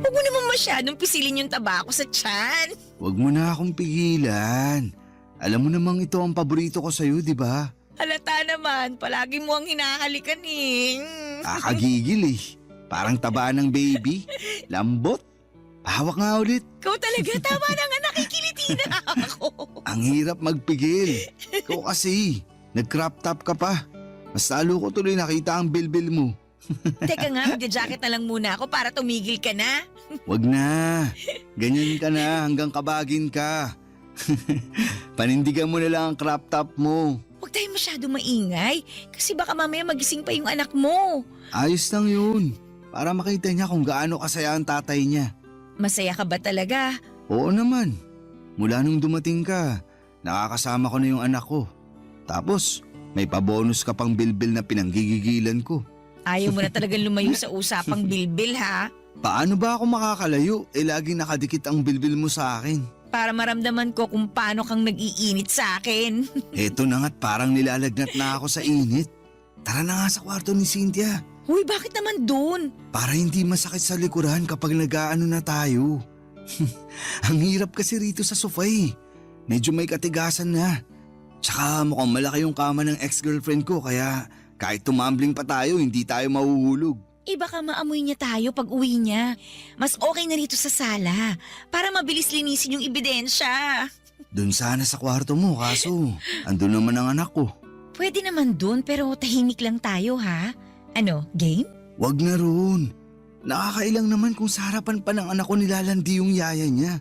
Speaker 6: Huwag mo naman masyadong pisilin yung tabako sa tiyan.
Speaker 4: Huwag mo na akong pigilan. Alam mo namang ito ang paborito ko sa'yo, di ba?
Speaker 6: Halata naman, palagi mo ang hinahalikan eh.
Speaker 4: Kakagigil eh. Parang tabaan ng baby. Lambot. Hawak nga ulit.
Speaker 6: Ikaw talaga, tama na nga, nakikiliti na ako.
Speaker 4: Ang hirap magpigil. Ikaw kasi, nag-crop top ka pa. Mas lalo ko tuloy nakita ang bilbil mo.
Speaker 6: Teka nga, magja-jacket na lang muna ako para tumigil ka na.
Speaker 4: Wag na. Ganyan ka na hanggang kabagin ka. Panindigan mo na lang ang crop top mo.
Speaker 6: Huwag tayo masyado maingay kasi baka mamaya magising pa yung anak mo.
Speaker 4: Ayos lang yun. Para makita niya kung gaano kasaya ang tatay niya.
Speaker 6: Masaya ka ba talaga?
Speaker 4: Oo naman. Mula nung dumating ka, nakakasama ko na yung anak ko. Tapos, may pabonus ka pang bilbil na pinanggigigilan ko.
Speaker 6: Ayaw mo na talagang lumayo sa usapang bilbil ha?
Speaker 4: Paano ba ako makakalayo? Laging nakadikit ang bilbil mo sa akin.
Speaker 6: Para maramdaman ko kung paano kang nag-iinit sa akin.
Speaker 4: Eto na nga't parang nilalagnat na ako sa init. Tara na nga sa kwarto ni Cynthia.
Speaker 6: Huy, bakit naman dun?
Speaker 4: Para hindi masakit sa likuran kapag nag-aano na tayo. Ang hirap kasi rito sa sofa eh. Medyo may katigasan na. Tsaka mukhang malaki yung kama ng ex-girlfriend ko kaya kahit tumambling pa tayo hindi tayo mahuhulog.
Speaker 6: Baka maamoy niya tayo pag uwi niya. Mas okay na rito sa sala para mabilis linisin yung ebidensya.
Speaker 4: Doon sana sa kwarto mo kaso andun naman ang anak ko.
Speaker 6: Pwede naman dun pero tahimik lang tayo ha. Ano, game?
Speaker 4: Wag na roon. Nakakailang naman kung sa harapan pa ng anak ko nilalandi yung yaya niya.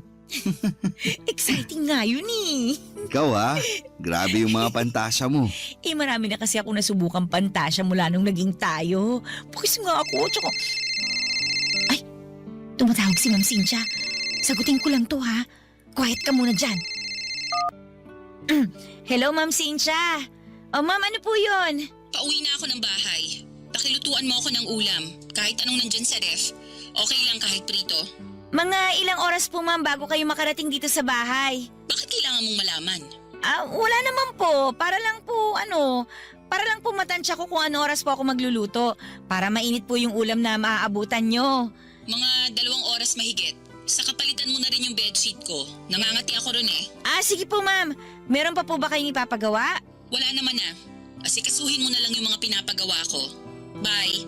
Speaker 6: Exciting nga yun eh.
Speaker 4: Ikaw grabe yung mga pantasya mo.
Speaker 6: Marami na kasi ako nasubukang pantasya mula nung naging tayo. Pukis nga ako, tsaka... Ay, tumatawag si Ma'am Cynthia. Sagutin ko lang to ha. Quiet ka muna dyan. Hello, Ma'am Cynthia. Oh, Ma'am, ano po yun?
Speaker 5: Pauwi na ako ng bahay. Pakilutuan mo ako ng ulam. Kahit anong nandyan sa ref. Okay lang kahit prito.
Speaker 6: Mga ilang oras po, Ma'am, bago kayo makarating dito sa bahay.
Speaker 5: Bakit kailangan mong malaman?
Speaker 6: Wala naman po. Para lang po matansya ko kung ano oras po ako magluluto. Para mainit po yung ulam na maaabutan nyo.
Speaker 5: Mga 2 oras mahigit. Sa kapalitan mo na rin yung bedsheet ko. Nangangati ako ron eh.
Speaker 6: Sige po, Ma'am. Meron pa po ba kayong ipapagawa?
Speaker 5: Wala naman na. Asikasuhin mo na lang yung mga pinapagawa ko. Bye.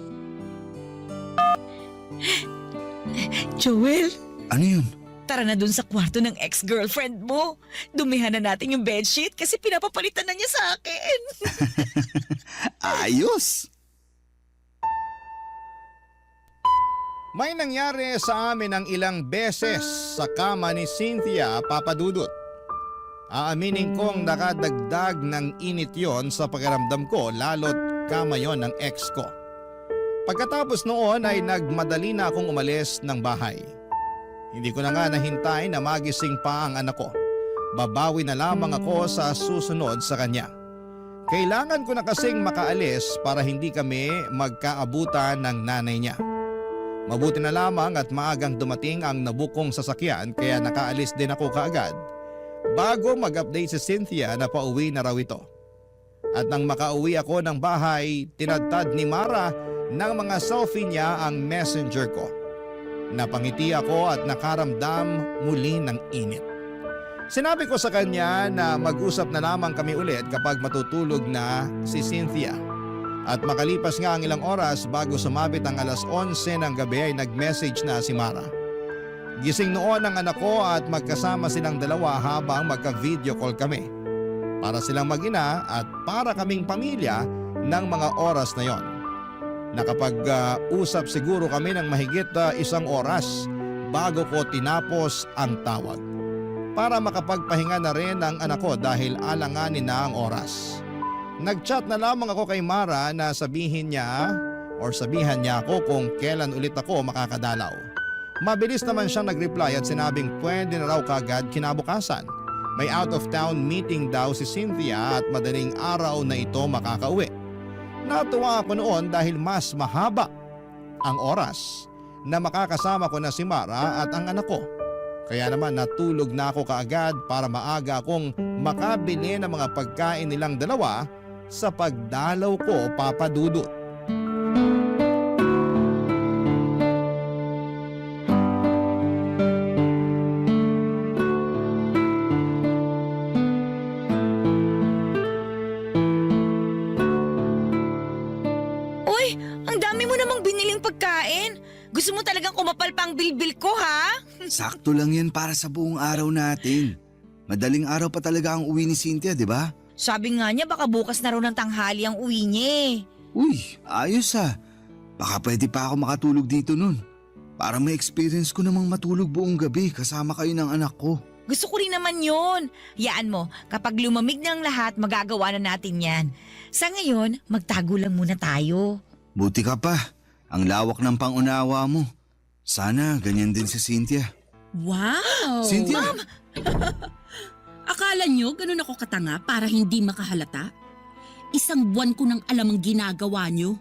Speaker 6: Joel,
Speaker 4: Ano yun?
Speaker 6: tara na dun sa kwarto ng ex-girlfriend mo. Dumihan na natin yung bedsheet kasi pinapapalitan na niya sa akin.
Speaker 4: Ayos!
Speaker 3: May nangyari sa amin ng ilang beses sa kama ni Cynthia, Papa Dudut. Aaminin kong nakadagdag ng init yon sa pakiramdam ko lalo't kama yon ng ex ko. Pagkatapos noon ay nagmadali na akong umalis ng bahay. Hindi ko na nga nahintay na magising pa ang anak ko. Babawi na lamang ako sa susunod sa kanya. Kailangan ko na kasing makaalis para hindi kami magkaabutan ng nanay niya. Mabuti na lamang at maagang dumating ang nabukong sasakyan kaya nakaalis din ako kaagad bago mag-update si Cynthia na pauwi na raw ito. At nang makauwi ako ng bahay, tinadtad ni Mara ng mga selfie niya ang messenger ko. Napangiti ako at nakaramdam muli ng init. Sinabi ko sa kanya na mag-usap na lamang kami ulit kapag matutulog na si Cynthia. At makalipas nga ang ilang oras bago sumabit ang alas 11 ng gabi ay nag-message na si Mara. Gising noon ang anak ko at magkasama silang dalawa habang magka-video call kami. Para silang mag-ina at para kaming pamilya ng mga oras na yon. Nakapag-usap siguro kami ng mahigit 1 oras bago ko tinapos ang tawag. Para makapagpahinga na rin ang anak ko dahil alanganin na ang oras. Nag-chat na lamang ako kay Mara na sabihan niya ako kung kailan ulit ako makakadalaw. Mabilis naman siyang nag-reply at sinabing pwede na raw kagad kinabukasan. May out of town meeting daw si Cynthia at madaling araw na ito makakauwi. Natuwa ako noon dahil mas mahaba ang oras na makakasama ko na si Mara at ang anak ko. Kaya naman natulog na ako kaagad para maaga akong makabili ng mga pagkain nilang dalawa sa pagdalaw ko, Papa Dudut.
Speaker 6: Uy, ang dami mo namang biniling pagkain. Gusto mo talagang kumapal pang bilbil ko, ha?
Speaker 4: Sakto lang yan para sa buong araw natin. Madaling araw pa talaga ang uwi ni Cynthia, di ba?
Speaker 6: Sabi nga niya baka bukas na raw ng tanghali ang uwi niya eh.
Speaker 4: Uy, ayos ah. Baka pwede pa ako makatulog dito nun. Para may experience ko namang matulog buong gabi kasama kayo ng anak ko.
Speaker 6: Gusto ko rin naman yun. Yaan mo, kapag lumamig na ang lahat, magagawa na natin yan. Sa ngayon, magtago lang muna tayo.
Speaker 4: Buti ka pa. Ang lawak ng pangunawa mo. Sana ganyan din si Cynthia.
Speaker 5: Wow!
Speaker 4: Cynthia!
Speaker 5: Akala nyo ganun ako katanga para hindi makahalata? 1 buwan ko nang alam ang ginagawa nyo.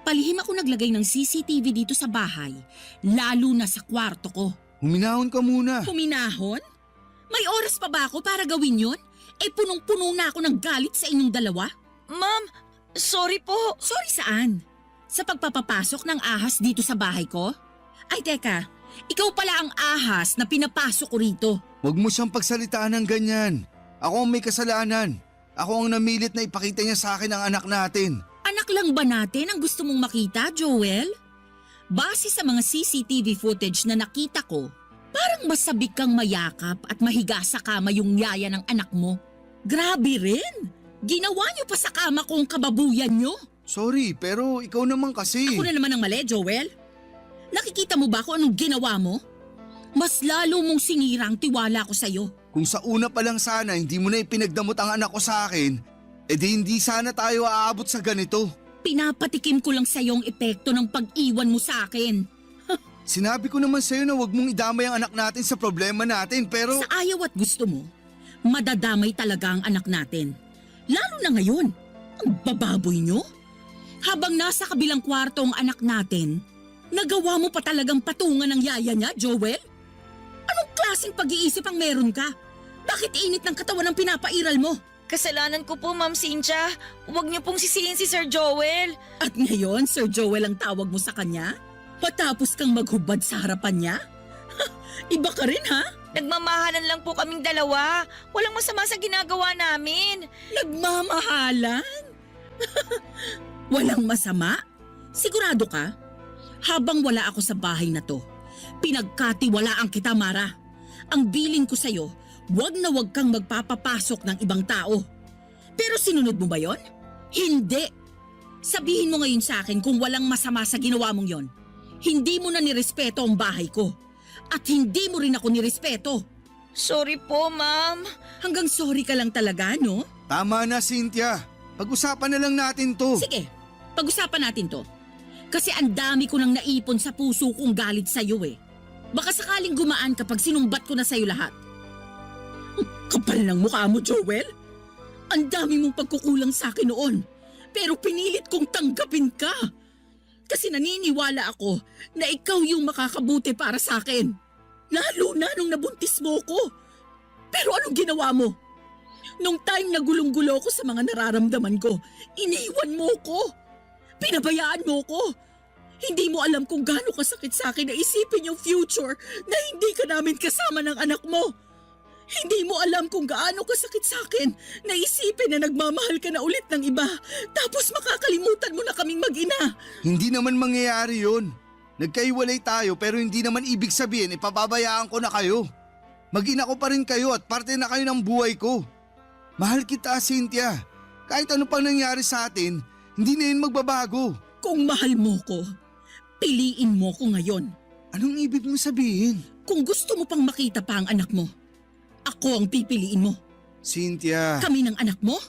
Speaker 5: Palihim ako naglagay ng CCTV dito sa bahay, lalo na sa kwarto ko.
Speaker 4: Huminahon ka muna.
Speaker 5: Huminahon? May oras pa ba ako para gawin yun? Eh punong-puno na ako ng galit sa inyong dalawa.
Speaker 6: Ma'am, sorry po.
Speaker 5: Sorry saan? Sa pagpapapasok ng ahas dito sa bahay ko? Ay teka, ikaw pala ang ahas na pinapasok ko rito.
Speaker 4: Huwag mo siyang pagsalitaan ng ganyan. Ako ang may kasalanan. Ako ang namilit na ipakita niya sa akin ang anak natin.
Speaker 5: Anak lang ba natin ang gusto mong makita, Joel? Base sa mga CCTV footage na nakita ko, parang masabik kang mayakap at mahiga sa kama yung yaya ng anak mo. Grabe rin! Ginawa niyo pa sa kama ko ang kababuyan niyo.
Speaker 4: Sorry, pero ikaw naman kasi.
Speaker 5: Ako na naman ang mali, Joel. Nakikita mo ba kung anong ginawa mo? Mas lalo mong sinira ang tiwala ko sa'yo.
Speaker 4: Kung sa una pa lang sana hindi mo na ipinagdamot ang anak ko sa akin, edi hindi sana tayo aabot sa ganito.
Speaker 5: Pinapatikim ko lang sa'yo ang epekto ng pag-iwan mo sa akin.
Speaker 4: Sinabi ko naman sa'yo na huwag mong idamay ang anak natin sa problema natin pero…
Speaker 5: Sa ayaw at gusto mo, madadamay talaga ang anak natin. Lalo na ngayon, ang bababoy nyo. Habang nasa kabilang kwarto ang anak natin, nagawa mo pa talagang patungan ng yaya niya, Joel? Anong klaseng pag-iisip ang meron ka? Bakit init ng katawan ang pinapairal mo?
Speaker 6: Kasalanan ko po, Ma'am Cynthia. Huwag niyo pong sisihin si Sir Joel.
Speaker 5: At ngayon, Sir Joel ang tawag mo sa kanya? Matapos kang maghubad sa harapan niya? Iba ka rin ha?
Speaker 6: Nagmamahalan lang po kaming dalawa. Walang masama sa ginagawa namin.
Speaker 5: Nagmamahalan? Walang masama? Sigurado ka? Habang wala ako sa bahay na to, Pinagkatiwalaan kita, Mara. Ang bilin ko sa'yo, wag na wag kang magpapapasok ng ibang tao. Pero sinunod mo ba yon? Hindi. Sabihin mo ngayon sa akin kung walang masama sa ginawa mong yon. Hindi mo na nirespeto ang bahay ko. At hindi mo rin ako nirespeto.
Speaker 6: Sorry po, ma'am.
Speaker 5: Hanggang sorry ka lang talaga, no?
Speaker 4: Tama na, Cynthia. Pag-usapan na lang natin to.
Speaker 5: Sige, pag-usapan natin to. Kasi ang dami ko nang naipon sa puso kong galit sa'yo eh. Baka sakaling gumaan kapag sinumbat ko na sa'yo lahat. Kapal ng mukha mo, Joel. Ang dami mong pagkukulang sa akin noon. Pero pinilit kong tanggapin ka. Kasi naniniwala ako na ikaw yung makakabuti para sa akin. Lalo na nung nabuntis mo ko. Pero anong ginawa mo? Nung time na gulong-gulo ko sa mga nararamdaman ko, iniwan mo ko. Pinabayaan mo ko. Hindi mo alam kung gaano kasakit sa akin na isipin yung future na hindi ka namin kasama ng anak mo. Hindi mo alam kung gaano kasakit sa akin na isipin na nagmamahal ka na ulit ng iba tapos makakalimutan mo na kaming mag-ina.
Speaker 4: Hindi naman mangyayari yun. Nagkaiwalay tayo pero hindi naman ibig sabihin ipababayaan ko na kayo. Mag-ina ko pa rin kayo at parte na kayo ng buhay ko. Mahal kita, Cynthia. Kahit ano pang nangyari sa atin, hindi na yun magbabago.
Speaker 5: Kung mahal mo ko, piliin mo ko ngayon.
Speaker 4: Anong ibig mo sabihin?
Speaker 5: Kung gusto mo pang makita pa ang anak mo, ako ang pipiliin mo.
Speaker 4: Cynthia.
Speaker 5: Kami ng anak mo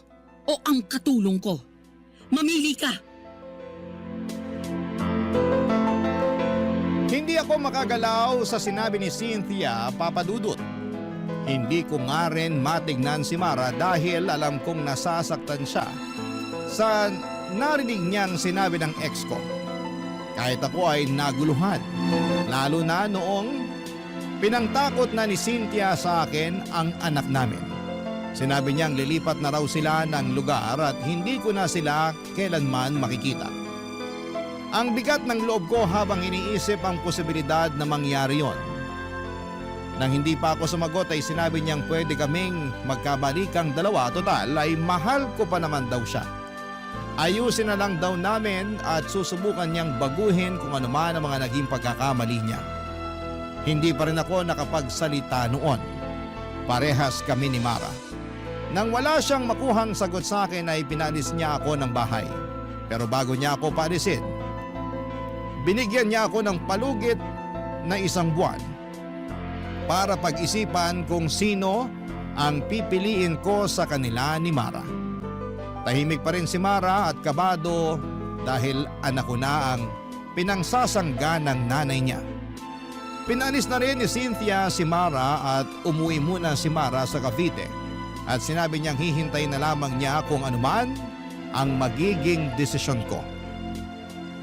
Speaker 5: o ang katulong ko? Mamili ka.
Speaker 3: Hindi ako makagalaw sa sinabi ni Cynthia, Papa Dudut. Hindi ko nga rin matignan si Mara dahil alam kong nasasaktan siya sa narinig niyang sinabi ng ex ko. Kahit ako ay naguluhan, lalo na noong pinangtakot na ni Cynthia sa akin ang anak namin. Sinabi niyang lilipat na raw sila ng lugar at hindi ko na sila kailanman makikita. Ang bigat ng loob ko habang iniisip ang posibilidad na mangyari yon. Nang hindi pa ako sumagot ay sinabi niyang pwede kaming magkabalikang dalawa, total ay mahal ko pa naman daw siya. Ayusin na lang daw namin at susubukan niyang baguhin kung ano man ang mga naging pagkakamali niya. Hindi pa rin ako nakapagsalita noon. Parehas kami ni Mara. Nang wala siyang makuhang sagot sa akin ay pinalis niya ako ng bahay. Pero bago niya ako paalisin, binigyan niya ako ng palugit na 1 buwan para pag-isipan kung sino ang pipiliin ko sa kanila ni Mara. Tahimik pa rin si Mara at kabado dahil anak ko na ang pinangsasangga ng nanay niya. Pinalis na rin ni Cynthia si Mara at umuwi muna si Mara sa Cavite at sinabi niyang hihintay na lamang niya kung anuman ang magiging desisyon ko.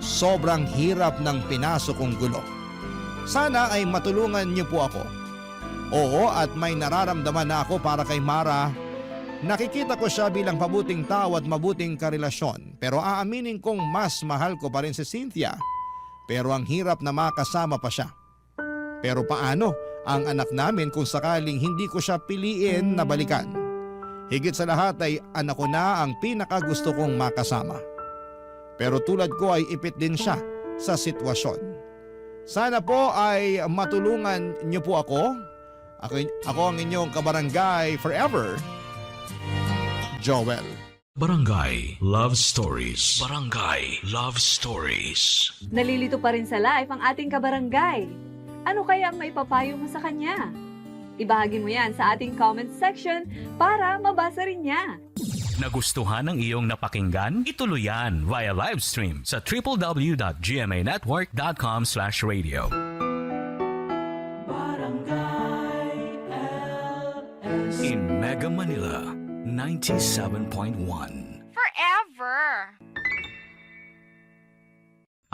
Speaker 3: Sobrang hirap ng pinasok kong gulo. Sana ay matulungan niyo po ako. Oo, at may nararamdaman na ako para kay Mara. Nakikita ko siya bilang mabuting tao at mabuting karelasyon. Pero aaminin kong mas mahal ko pa rin si Cynthia. Pero ang hirap na makasama pa siya. Pero paano ang anak namin kung sakaling hindi ko siya piliin na balikan? Higit sa lahat ay anak ko na ang pinakagusto kong makasama. Pero tulad ko ay ipit din siya sa sitwasyon. Sana po ay matulungan niyo po ako. Ako ang inyong kabarangay forever, Joel.
Speaker 1: Barangay Love Stories. Barangay Love Stories.
Speaker 2: Nalilito pa rin sa life ang ating kabarangay. Ano kaya ang maipapayo mo sa kanya? Ibahagi mo yan sa ating comment section para mabasa rin niya.
Speaker 7: Nagustuhan ng iyong napakinggan? Ituloy yan via live stream sa www.gmanetwork.com/radio. In Mega Manila, 97.1.
Speaker 8: Forever.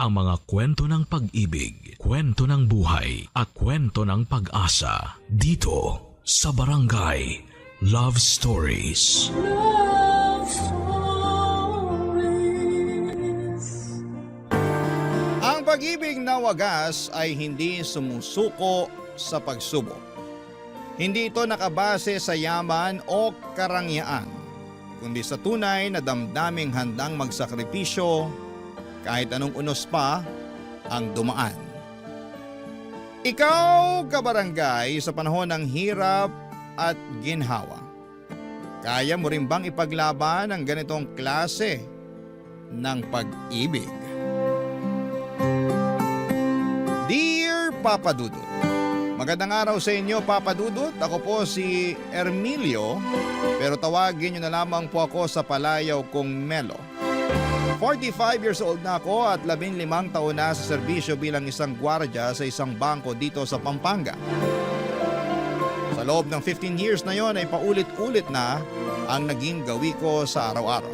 Speaker 1: Ang mga kwento ng pag-ibig, kwento ng buhay at kwento ng pag-asa dito sa Barangay Love Stories.
Speaker 2: Love Stories.
Speaker 3: Ang pag-ibig na wagas ay hindi sumusuko sa pagsubok. Hindi ito nakabase sa yaman o karangyaan, kundi sa tunay na damdaming handang magsakripisyo kahit anong unos pa ang dumaan. Ikaw, kabarangay, sa panahon ng hirap at ginhawa, kaya mo rin bang ipaglaban ang ganitong klase ng pag-ibig? Dear Papa Dudut, magandang araw sa inyo, Papa Dudut. Ako po si Ermilio, pero tawagin niyo na lamang po ako sa palayaw kong Melo. 45 years old na ako at 15 taon na sa serbisyo bilang isang gwardiya sa isang bangko dito sa Pampanga. Sa loob ng 15 years na yon ay paulit-ulit na ang naging gawi ko sa araw-araw.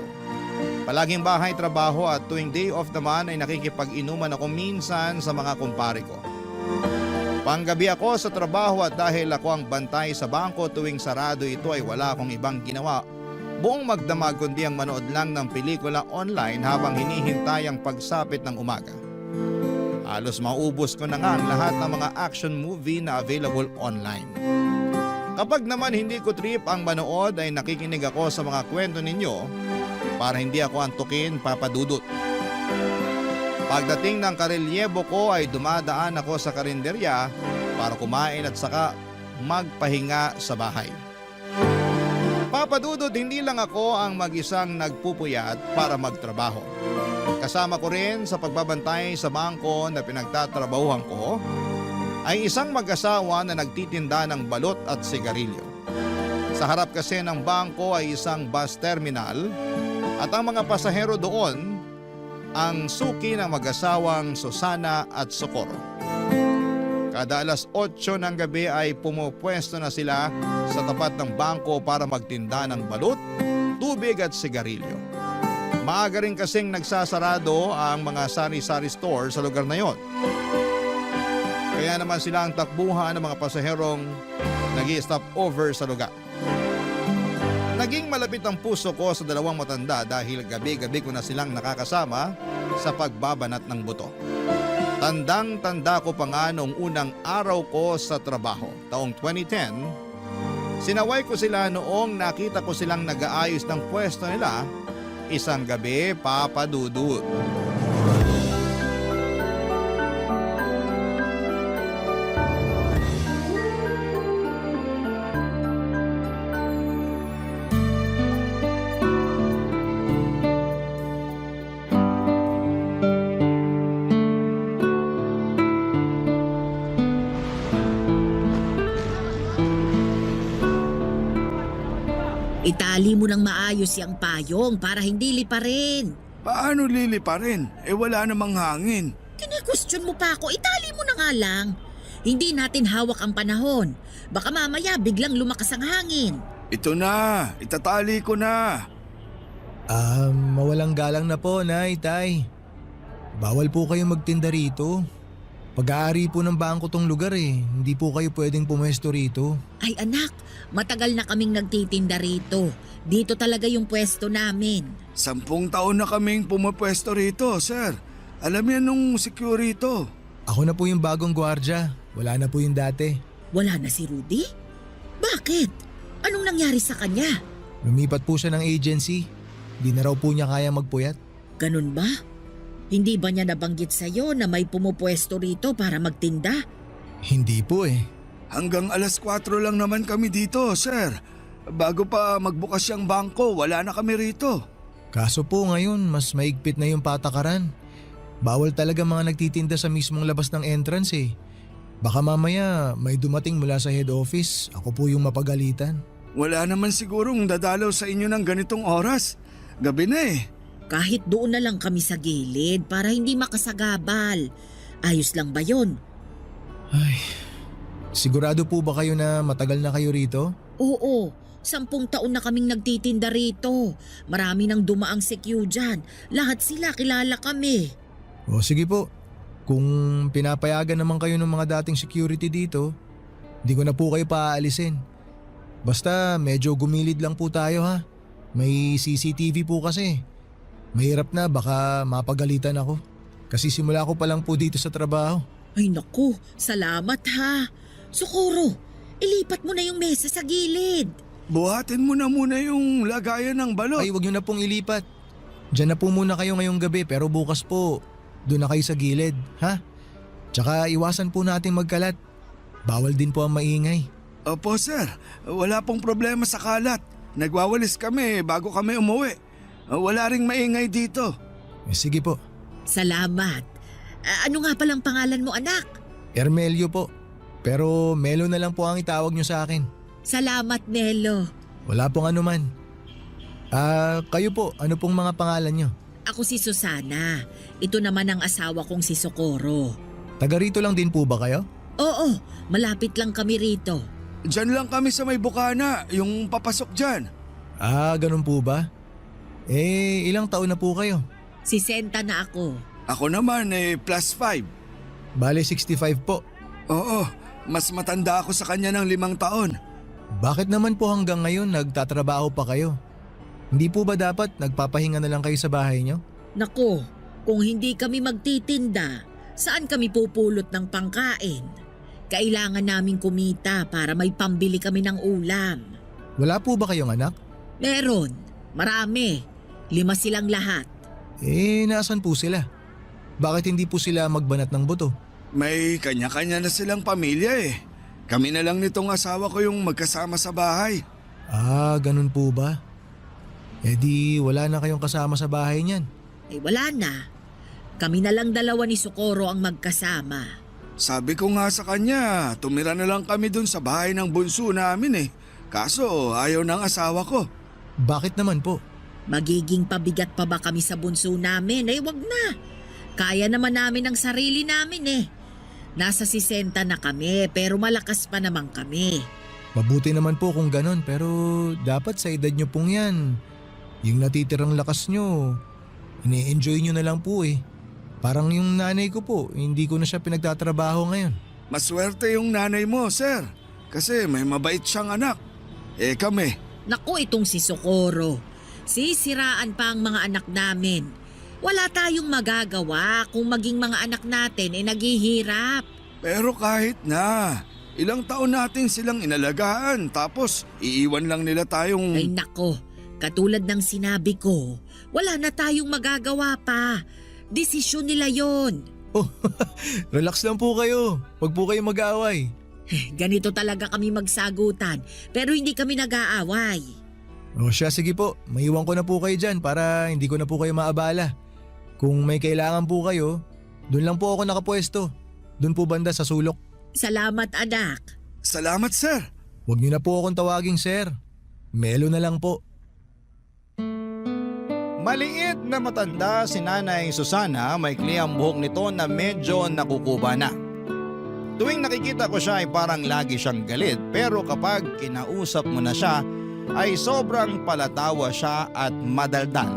Speaker 3: Palaging bahay trabaho at tuwing day off naman ay nakikipag-inuman ako minsan sa mga kumpare ko. Panggabi ako sa trabaho at dahil ako ang bantay sa bangko tuwing sarado ito ay wala akong ibang ginawa buong magdamag kundi ang manood lang ng pelikula online habang hinihintay ang pagsapit ng umaga. Halos maubos ko na nga ang lahat ng mga action movie na available online. Kapag naman hindi ko trip ang manood ay nakikinig ako sa mga kwento ninyo para hindi ako antukin, Papa Dudut. Pagdating ng karelyebo ko ay dumadaan ako sa karinderya para kumain at saka magpahinga sa bahay. Papa Dudut, hindi lang ako ang mag-isang nagpupuyat para magtrabaho. Kasama ko rin sa pagbabantay sa bangko na pinagtatrabahuhan ko ay isang mag-asawa na nagtitinda ng balot at sigarilyo. Sa harap kasi ng bangko ay isang bus terminal at ang mga pasahero doon ang suki ng mag-asawang Susana at Socorro. Kada alas 8 ng gabi ay pumupwesto na sila sa tapat ng bangko para magtinda ng balut, tubig at sigarilyo. Maaga rin kasing nagsasarado ang mga sari-sari store sa lugar na yon. Kaya naman sila ang takbuhan ng mga pasaherong nag-i-stop over sa lugar. Naging malapit ang puso ko sa dalawang matanda dahil gabi-gabi ko na silang nakakasama sa pagbabanat ng buto. Tandang-tanda ko pa nga noong unang araw ko sa trabaho, taong 2010, sinaway ko sila noong nakita ko silang nag-aayos ng pwesto nila isang gabi, Papa Dudut.
Speaker 5: Itali mo ng maayos yung payong para hindi liparin.
Speaker 4: Paano liliparin? Wala namang hangin.
Speaker 5: Kine-question mo pa ako, itali mo na nga lang. Hindi natin hawak ang panahon. Baka mamaya biglang lumakas ang hangin.
Speaker 4: Ito na, itatali ko na.
Speaker 8: Mawalang galang na po, Nay, Tay. Bawal po kayong magtinda rito. Pag-aari po ng bangko tong lugar eh. Hindi po kayo pwedeng pumesto rito.
Speaker 5: Ay anak, matagal na kaming nagtitinda rito. Dito talaga yung pwesto namin.
Speaker 4: 10 taon na kaming pumapwesto rito, sir. Alam yan nung security.
Speaker 8: Ako na po yung bagong gwardya. Wala na po yung dati.
Speaker 5: Wala na si Rudy? Bakit? Anong nangyari sa kanya?
Speaker 8: Lumipat po siya ng agency. Di na raw po niya kaya magpuyat.
Speaker 5: Ganun ba? Hindi ba niya nabanggit sa'yo na may pumupwesto rito para magtinda?
Speaker 8: Hindi po eh.
Speaker 4: Hanggang alas 4 lang naman kami dito, sir. Bago pa magbukas yung bangko, wala na kami rito.
Speaker 8: Kaso po ngayon, mas maigpit na yung patakaran. Bawal talaga mga nagtitinda sa mismong labas ng entrance eh. Baka mamaya may dumating mula sa head office, ako po yung mapagalitan.
Speaker 4: Wala naman sigurong dadalaw sa inyo ng ganitong oras. Gabi na eh.
Speaker 5: Kahit doon na lang kami sa gilid para hindi makasagabal. Ayos lang ba yon?
Speaker 8: Ay, sigurado po ba kayo na matagal na kayo rito?
Speaker 5: Oo, 10 taon na kaming nagtitinda rito. Marami nang dumaang CQ dyan. Lahat sila kilala kami.
Speaker 8: O sige po, kung pinapayagan naman kayo ng mga dating security dito, hindi ko na po kayo paaalisin. Basta medyo gumilid lang po tayo ha. May CCTV po kasi. Mahirap na, baka mapagalitan ako. Kasi simula ko pa lang po dito sa trabaho.
Speaker 5: Ay naku, salamat ha. Socorro, ilipat mo na yung mesa sa gilid.
Speaker 4: Buhatin mo na muna yung lagayan ng balot.
Speaker 8: Ay, wag niyo na pong ilipat. Diyan na po muna kayo ngayong gabi pero bukas po, doon na kayo sa gilid, ha? Tsaka iwasan po natin magkalat. Bawal din po ang maingay.
Speaker 4: Opo sir, wala pong problema sa kalat. Nagwawalis kami bago kami umuwi. Wala ring maingay dito.
Speaker 8: Sige po.
Speaker 9: Salamat. Ano nga palang pangalan mo, anak?
Speaker 8: Ermelio po. Pero Melo na lang po ang itawag nyo sa akin.
Speaker 9: Salamat, Melo.
Speaker 8: Wala pong anuman. Kayo po, ano pong mga pangalan nyo?
Speaker 9: Ako si Susana. Ito naman ang asawa kong si Socorro.
Speaker 8: Taga rito lang din po ba kayo?
Speaker 9: Oo, malapit lang kami rito.
Speaker 4: Diyan lang kami sa may bukana, yung papasok dyan.
Speaker 8: Ganun po ba? Ilang taon na po kayo?
Speaker 9: 60 na ako.
Speaker 4: Ako naman +5.
Speaker 8: Bale 65 po.
Speaker 4: Oo, mas matanda ako sa kanya ng 5 taon.
Speaker 8: Bakit naman po hanggang ngayon nagtatrabaho pa kayo? Hindi po ba dapat nagpapahinga na lang kayo sa bahay nyo?
Speaker 9: Nako, kung hindi kami magtitinda, saan kami pupulot ng pangkain? Kailangan naming kumita para may pambili kami ng ulam.
Speaker 8: Wala po ba kayong anak?
Speaker 9: Meron, marami. 5 silang lahat.
Speaker 8: Nasaan po sila? Bakit hindi po sila magbanat ng buto?
Speaker 4: May kanya-kanya na silang pamilya eh. Kami na lang nitong asawa ko yung magkasama sa bahay.
Speaker 8: Ganun po ba? Di wala na kayong kasama sa bahay niyan.
Speaker 9: Wala na. Kami na lang dalawa ni Socorro ang magkasama.
Speaker 4: Sabi ko nga sa kanya, tumira na lang kami dun sa bahay ng bunso namin eh. Kaso ayaw ng asawa ko.
Speaker 8: Bakit naman po?
Speaker 9: Magiging pabigat pa ba kami sa bunso namin? Wag na. Kaya naman namin ang sarili namin eh. Nasa 60 na kami pero malakas pa naman kami.
Speaker 8: Mabuti naman po kung ganun pero dapat sa edad nyo pong yan. Yung natitirang lakas nyo, ini-enjoy nyo na lang po eh. Parang yung nanay ko po, hindi ko na siya pinagtatrabaho ngayon.
Speaker 4: Maswerte yung nanay mo, sir. Kasi may mabait siyang anak. Kami.
Speaker 9: Naku, itong si Socorro. Sisiraan pa ang mga anak namin. Wala tayong magagawa kung maging mga anak natin naghihirap.
Speaker 4: Pero kahit na, ilang taon natin silang inalagaan tapos iiwan lang nila tayong…
Speaker 9: Ay nako, katulad ng sinabi ko, wala na tayong magagawa pa. Desisyon nila yon.
Speaker 8: Relax lang po kayo. Huwag po kayo mag-aaway.
Speaker 9: Ganito talaga kami magsagutan pero hindi kami nag-aaway.
Speaker 8: Sige po. Maiwan ko na po kayo dyan para hindi ko na po kayo maabala. Kung may kailangan po kayo, doon lang po ako nakapwesto. Doon po banda sa sulok.
Speaker 9: Salamat anak.
Speaker 4: Salamat, sir.
Speaker 8: Huwag niyo na po akong tawaging sir. Melo na lang po.
Speaker 3: Maliit na matanda si Nanay Susana, maikli ang buhok nito na medyo nakukuba na. Tuwing nakikita ko siya ay parang lagi siyang galit pero kapag kinausap mo na siya ay sobrang palatawa siya at madaldal.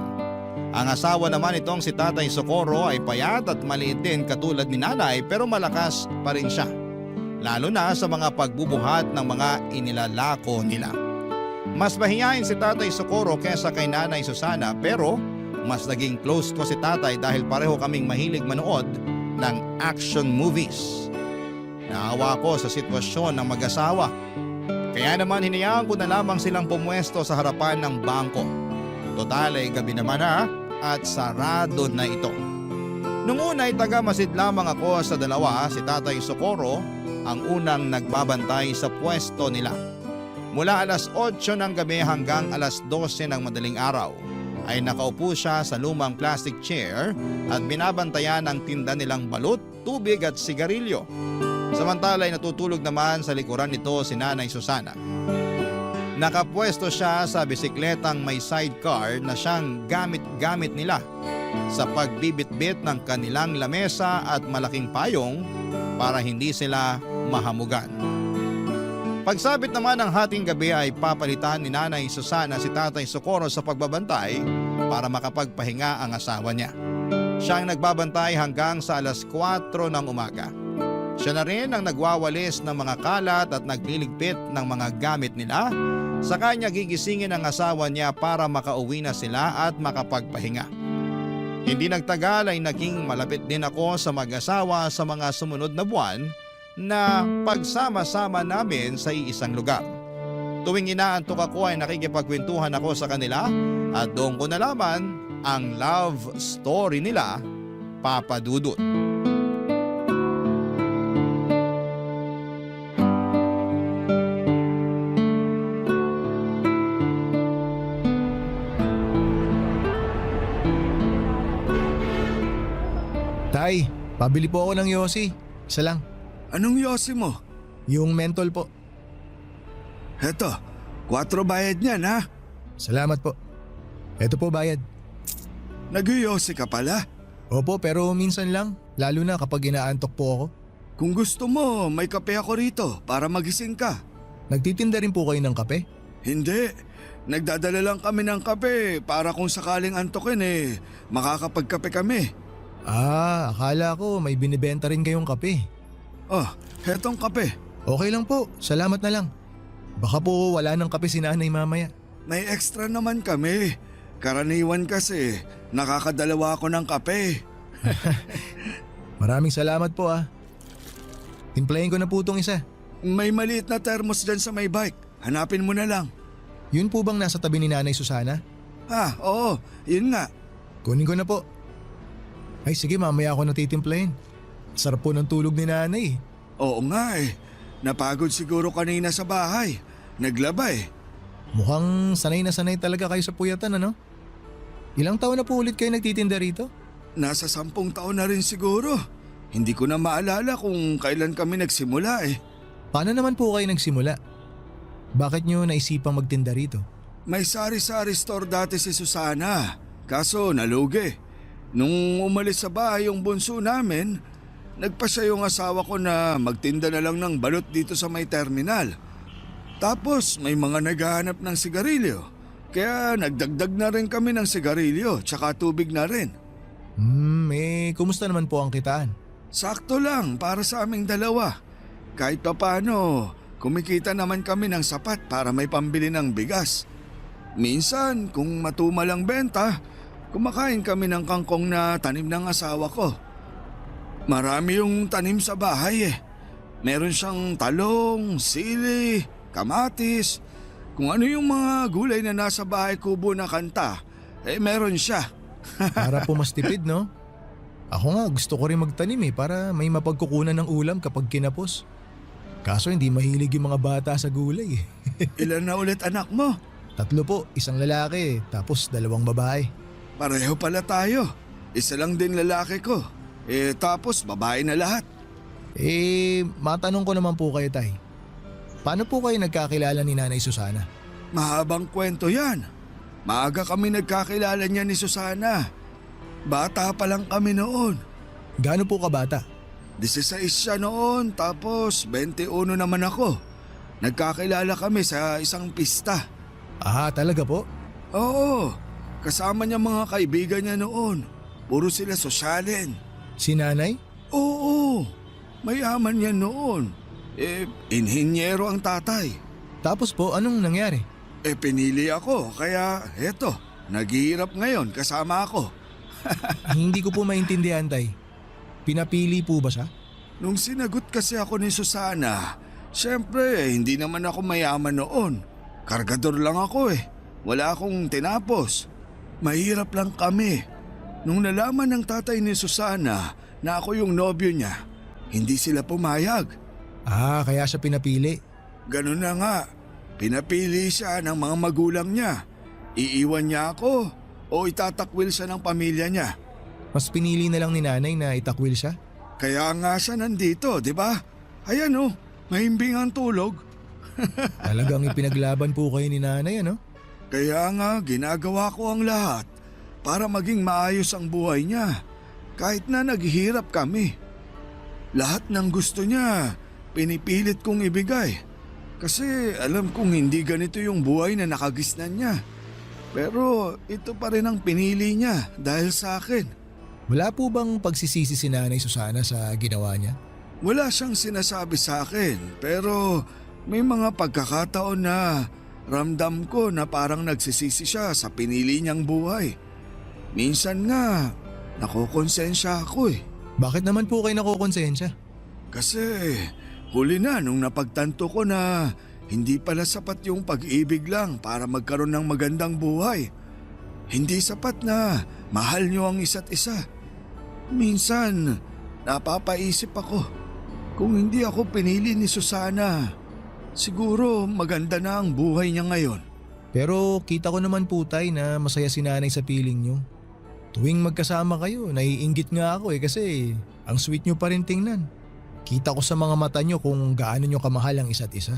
Speaker 3: Ang asawa naman itong si Tatay Socorro ay payat at maliit din katulad ni Nanay pero malakas pa rin siya. Lalo na sa mga pagbubuhat ng mga inilalako nila. Mas mahiyain si Tatay Socorro kesa kay Nanay Susana pero mas naging close ko si Tatay dahil pareho kaming mahilig manood ng action movies. Naawa ko sa sitwasyon ng mag-asawa. Kaya naman hinayaan ko na lamang silang pumwesto sa harapan ng bangko. Total ay gabi naman na at sarado na ito. Nung una ay taga-masid lamang ako sa dalawa, si Tatay Socorro ang unang nagbabantay sa pwesto nila. Mula alas 8 ng gabi hanggang alas 12 ng madaling araw ay nakaupo siya sa lumang plastic chair at binabantayan ang tinda nilang balut, tubig at sigarilyo. Samantala ay natutulog naman sa likuran nito si Nanay Susana. Nakapwesto siya sa bisikletang may sidecar na siyang gamit-gamit nila sa pagbibitbit ng kanilang lamesa at malaking payong para hindi sila mahamugan. Pagsabit naman ng hating gabi ay papalitan ni Nanay Susana si Tatay Socorro sa pagbabantay para makapagpahinga ang asawa niya. Siya ang nagbabantay hanggang sa alas 4 ng umaga. Siya na rin ang nagwawalis ng mga kalat at nagliligpit ng mga gamit nila. Sa kanya gigisingin ang asawa niya para makauwi na sila at makapagpahinga. Hindi nagtagal ay naging malapit din ako sa mag-asawa sa mga sumunod na buwan na pagsama-sama namin sa iisang lugar. Tuwing inaantok ako ay nakikipagkwentuhan ako sa kanila at doon ko nalaman ang love story nila, Papa Dudut.
Speaker 8: Tay, pabili po ako ng yosi. Isa lang.
Speaker 4: Anong yosi mo?
Speaker 8: Yung mentol po.
Speaker 4: Heto, 4 bayad niyan ha.
Speaker 8: Salamat po. Eto po bayad.
Speaker 4: Nag-yosi ka pala?
Speaker 8: Opo, pero minsan lang. Lalo na kapag inaantok po ako.
Speaker 4: Kung gusto mo, may kape ako rito para magising ka.
Speaker 8: Nagtitinda rin po kayo ng kape?
Speaker 4: Hindi. Nagdadala lang kami ng kape para kung sakaling antokin makakapagkape kami.
Speaker 8: Ah, akala ko may binibenta rin kayong kape.
Speaker 4: Oh, hetong kape.
Speaker 8: Okay lang po, salamat na lang. Baka po wala ng kape si nanay mamaya.
Speaker 4: May extra naman kami. Karaniwan kasi, nakakadalawa ako ng kape.
Speaker 8: Maraming salamat po ah. Timplahin ko na po itong isa.
Speaker 4: May maliit na thermos dyan sa may bike. Hanapin mo na lang.
Speaker 8: Yun po bang nasa tabi ni Nanay Susana?
Speaker 4: Oo, yun nga.
Speaker 8: Kunin ko na po. Ay sige, mamaya ako natitimplahin. Sarap po ng tulog ni Nanay.
Speaker 4: Oo nga Napagod siguro kanina sa bahay. Naglaba
Speaker 8: Mukhang sanay na sanay talaga kayo sa puyatan ano? Ilang taon na po ulit kayo nagtitinda rito?
Speaker 4: Nasa 10 taon na rin siguro. Hindi ko na maalala kung kailan kami nagsimula
Speaker 8: Paano naman po kayo nagsimula? Bakit nyo naisipang magtinda rito?
Speaker 4: May sari-sari store dati si Susana. Kaso nalugi. Nung umalis sa bahay yung bunso namin, nagpasya yung asawa ko na magtinda na lang ng balot dito sa may terminal. Tapos may mga naghahanap ng sigarilyo. Kaya nagdagdag na rin kami ng sigarilyo tsaka tubig na rin.
Speaker 8: Kumusta naman po ang kitaan?
Speaker 4: Sakto lang para sa aming dalawa. Kahit papano, kumikita naman kami ng sapat para may pambili ng bigas. Minsan, kung matumal ang benta, kumakain kami ng kangkong na tanim ng asawa ko. Marami yung tanim sa bahay Meron siyang talong, sili, kamatis. Kung ano yung mga gulay na nasa bahay kubo na kanta, meron siya.
Speaker 8: Para po mas tipid no? Ako nga gusto ko rin magtanim para may mapagkukunan ng ulam kapag kinapos. Kaso hindi mahilig yung mga bata sa gulay
Speaker 4: Ilan na ulit anak mo?
Speaker 8: 3 po, isang lalaki tapos 2 babae.
Speaker 4: Pareho pala tayo. Isa lang din lalaki ko. Tapos babae na lahat.
Speaker 8: Matanong ko naman po kayo tay. Paano po kayo nagkakilala ni Nanay Susana?
Speaker 4: Mahabang kwento yan. Maaga kami nagkakilala niya ni Susana. Bata pa lang kami noon.
Speaker 8: Gaano po kabata?
Speaker 4: 16 siya noon tapos 21 naman ako. Nagkakilala kami sa isang pista.
Speaker 8: Ah, talaga po?
Speaker 4: Oo, kasama niya mga kaibigan niya noon. Puro sila sosyalin.
Speaker 8: Si Nanay?
Speaker 4: Oo, mayaman yan noon. Inhinyero ang tatay.
Speaker 8: Tapos po, anong nangyari?
Speaker 4: Pinili ako kaya eto, naghihirap ngayon kasama ako.
Speaker 8: Hindi ko po maintindihan tay. Pinapili po ba siya?
Speaker 4: Nung sinagot kasi ako ni Susana, syempre hindi naman ako mayaman noon. Kargador lang ako Wala akong tinapos. Mahirap lang kami. Nung nalaman ng tatay ni Susana na ako yung nobyo niya, hindi sila pumayag.
Speaker 8: Ah, kaya siya pinapili.
Speaker 4: Ganun na nga. Pinapili siya ng mga magulang niya. Iiwan niya ako o itatakwil siya ng pamilya niya.
Speaker 8: Mas pinili na lang ni Nanay na itakwil siya?
Speaker 4: Kaya nga siya nandito, di ba? Ayan mahimbing ang tulog.
Speaker 8: Talagang ipinaglaban po kayo ni Nanay ano?
Speaker 4: Kaya nga ginagawa ko ang lahat para maging maayos ang buhay niya. Kahit na naghihirap kami. Lahat ng gusto niya, pinipilit kong ibigay. Kasi alam kong hindi ganito yung buhay na nakagisnan niya. Pero ito pa rin ang pinili niya dahil sa akin.
Speaker 8: Wala po bang pagsisisi si Nanay Susana sa ginawa niya?
Speaker 4: Wala siyang sinasabi sa akin pero may mga pagkakataon na ramdam ko na parang nagsisisi siya sa pinili niyang buhay. Minsan nga, nakokonsensya ako
Speaker 8: Bakit naman po kayo nakokonsensya?
Speaker 4: Kasi huli na nung napagtanto ko na hindi pala sapat yung pag-ibig lang para magkaroon ng magandang buhay. Hindi sapat na mahal niyo ang isa't isa. Minsan, napapaisip ako, kung hindi ako pinili ni Susana, siguro maganda na ang buhay niya ngayon.
Speaker 8: Pero kita ko naman po tay na masaya si Nanay sa piling niyo. Tuwing magkasama kayo, naiinggit nga ako kasi ang sweet nyo pa rin tingnan. Kita ko sa mga mata nyo kung gaano nyo kamahal ang isa't isa.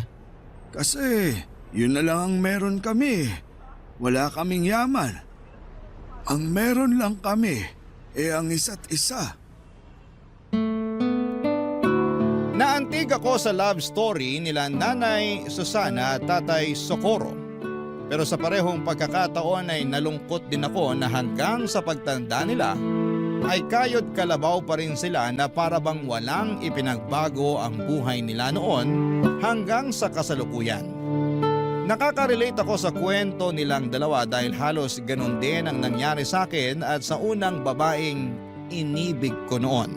Speaker 4: Kasi yun na lang ang meron kami. Wala kaming yaman. Ang meron lang kami ang isa't isa.
Speaker 3: Naantig ako sa love story nila Nanay Susana at Tatay Socorro. Pero sa parehong pagkakataon ay nalungkot din ako na hanggang sa pagtanda nila ay kayod kalabaw pa rin sila na para bang walang ipinagbago ang buhay nila noon hanggang sa kasalukuyan. Nakaka-relate ako sa kwento nilang dalawa dahil halos ganun din ang nangyari sa akin at sa unang babaeng inibig ko noon.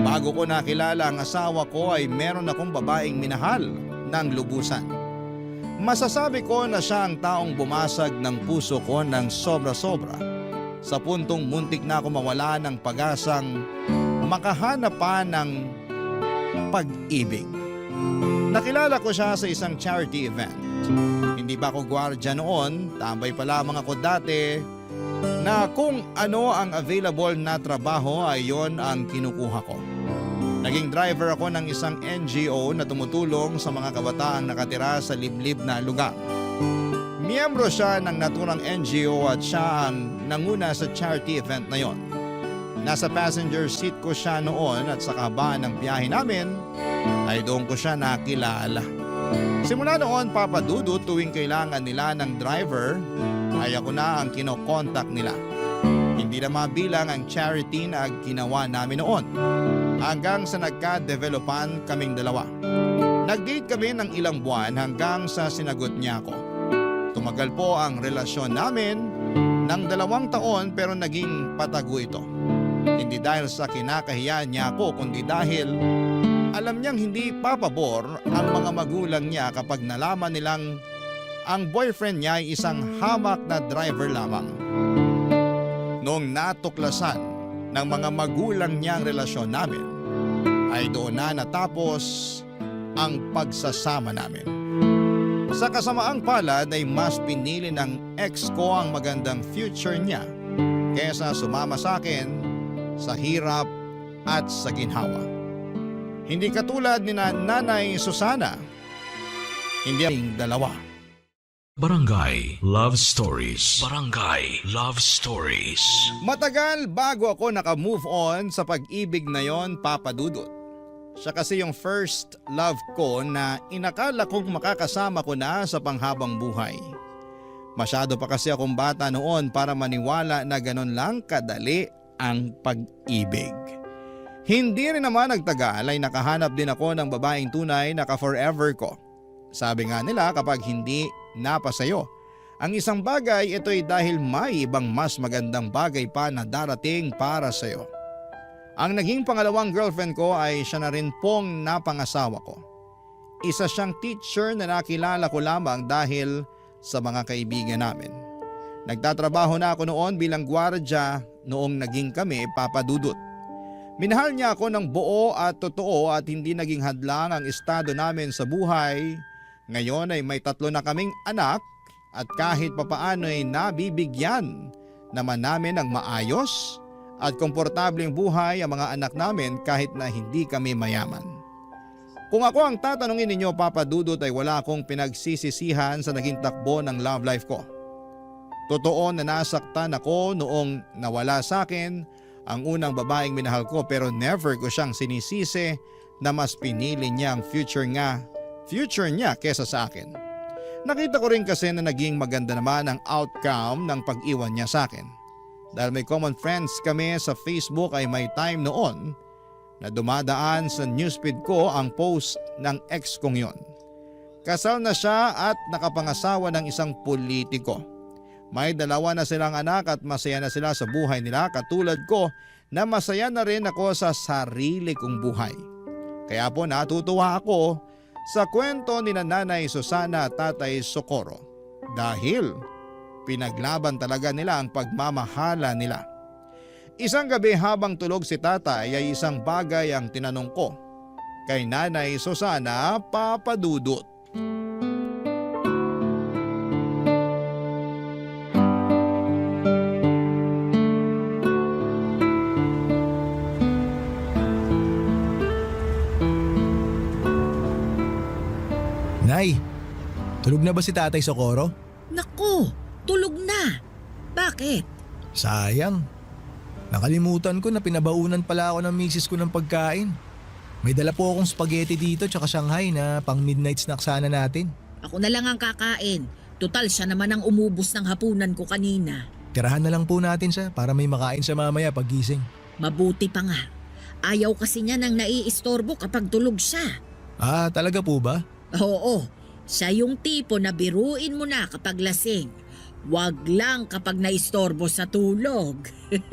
Speaker 3: Bago ko nakilala ang asawa ko ay meron akong babaeng minahal ng lubusan. Masasabi ko na siya ang taong bumasag ng puso ko ng sobra-sobra sa puntong muntik na ako mawala ng pag-asang makahanap pa ng pag-ibig. Nakilala ko siya sa isang charity event. Hindi pa ako gwardiya noon, tambay pa lamang ako dati na kung ano ang available na trabaho ay yon ang kinukuha ko. Naging driver ako ng isang NGO na tumutulong sa mga kabataang nakatira sa liblib na lugar. Miyembro siya ng naturang NGO at siya ang nanguna sa charity event na yon. Nasa passenger seat ko siya noon at sa kabaan ng biyahe namin ay doon ko siya nakilala. Simula noon, Papa Dudut, tuwing kailangan nila ng driver ay ako na ang kinokontak nila. Hindi na mabilang ang charity na ginawa namin noon. Hanggang sa nagka-developan kaming dalawa. Nag-date kami ng ilang buwan hanggang sa sinagot niya ako. Tumagal po ang relasyon namin ng 2 taon pero naging patago ito. Hindi dahil sa kinakahiya niya ako kundi dahil alam niyang hindi papabor ang mga magulang niya kapag nalaman nilang ang boyfriend niya ay isang hamak na driver lamang. Noong natuklasan ng mga magulang niya ang relasyon namin, ay doon na natapos ang pagsasama namin. Sa kasamaang palad ay mas pinili ng ex ko ang magandang future niya kaysa sumama sa akin sa hirap at sa ginhawa. Hindi katulad ni Nanay Susana, hindi ang dalawa.
Speaker 1: Barangay Love Stories. Barangay Love Stories.
Speaker 3: Matagal bago ako naka-move on sa pag-ibig na yon, Papa Dudut. Siya kasi yung first love ko na inakala kong makakasama ko na sa panghabang buhay. Masyado pa kasi akong bata noon para maniwala na ganon lang kadali ang pag-ibig. Hindi rin naman nagtagal ay nakahanap din ako ng babaeng tunay na ka-forever ko. Sabi nga nila kapag hindi napasayo ang isang bagay, ito'y dahil may ibang mas magandang bagay pa na darating para sayo. Ang naging pangalawang girlfriend ko ay siya na rin pong napangasawa ko. Isa siyang teacher na nakilala ko lamang dahil sa mga kaibigan namin. Nagtatrabaho na ako noon bilang gwardiya noong naging kami, Papa Dudut. Minahal niya ako ng buo at totoo at hindi naging hadlang ang estado namin sa buhay. Ngayon ay may 3 na kaming anak at kahit papaano ay nabibigyan naman namin ng maayos at komportableng buhay ang mga anak namin kahit na hindi kami mayaman. Kung ako ang tatanungin ninyo, Papa Dudut, ay wala akong pinagsisisihan sa naging takbo ng love life ko. Totoo na nasaktan ako noong nawala sa akin ang unang babaeng minahal ko pero never ko siyang sinisisi na mas pinili niya ang future niya kesa sa akin. Nakita ko rin kasi na naging maganda naman ang outcome ng pag-iwan niya sa akin. Dahil may common friends kami sa Facebook ay may time noon na dumadaan sa newsfeed ko ang post ng ex kong yon. Kasal na siya at nakapangasawa ng isang politiko. May 2 na silang anak at masaya na sila sa buhay nila katulad ko na masaya na rin ako sa sarili kong buhay. Kaya po natutuwa ako sa kwento ni Nanay Susana at Tatay Socorro dahil pinaglaban talaga nila ang pagmamahala nila. Isang gabi habang tulog si tatay ay isang bagay ang tinanong ko kay Nanay Susana, Papa Dudut.
Speaker 8: Tulog na ba si Tatay Socorro?
Speaker 9: Naku, tulog na. Bakit?
Speaker 8: Sayang. Nakalimutan ko na pinabaunan pala ako ng misis ko ng pagkain. May dala po akong spaghetti dito tsaka Shanghai na pang midnight snack sana natin.
Speaker 9: Ako na lang ang kakain. Total siya naman ang umubos ng hapunan ko kanina.
Speaker 8: Tirahan na lang po natin siya para may makain siya mamaya paggising.
Speaker 9: Mabuti pa nga. Ayaw kasi niya nang naiistorbo kapag tulog siya.
Speaker 8: Ah, talaga po ba?
Speaker 9: Oo, siya yung tipo na biruin mo na kapag lasing. Wag lang kapag naistorbo sa tulog.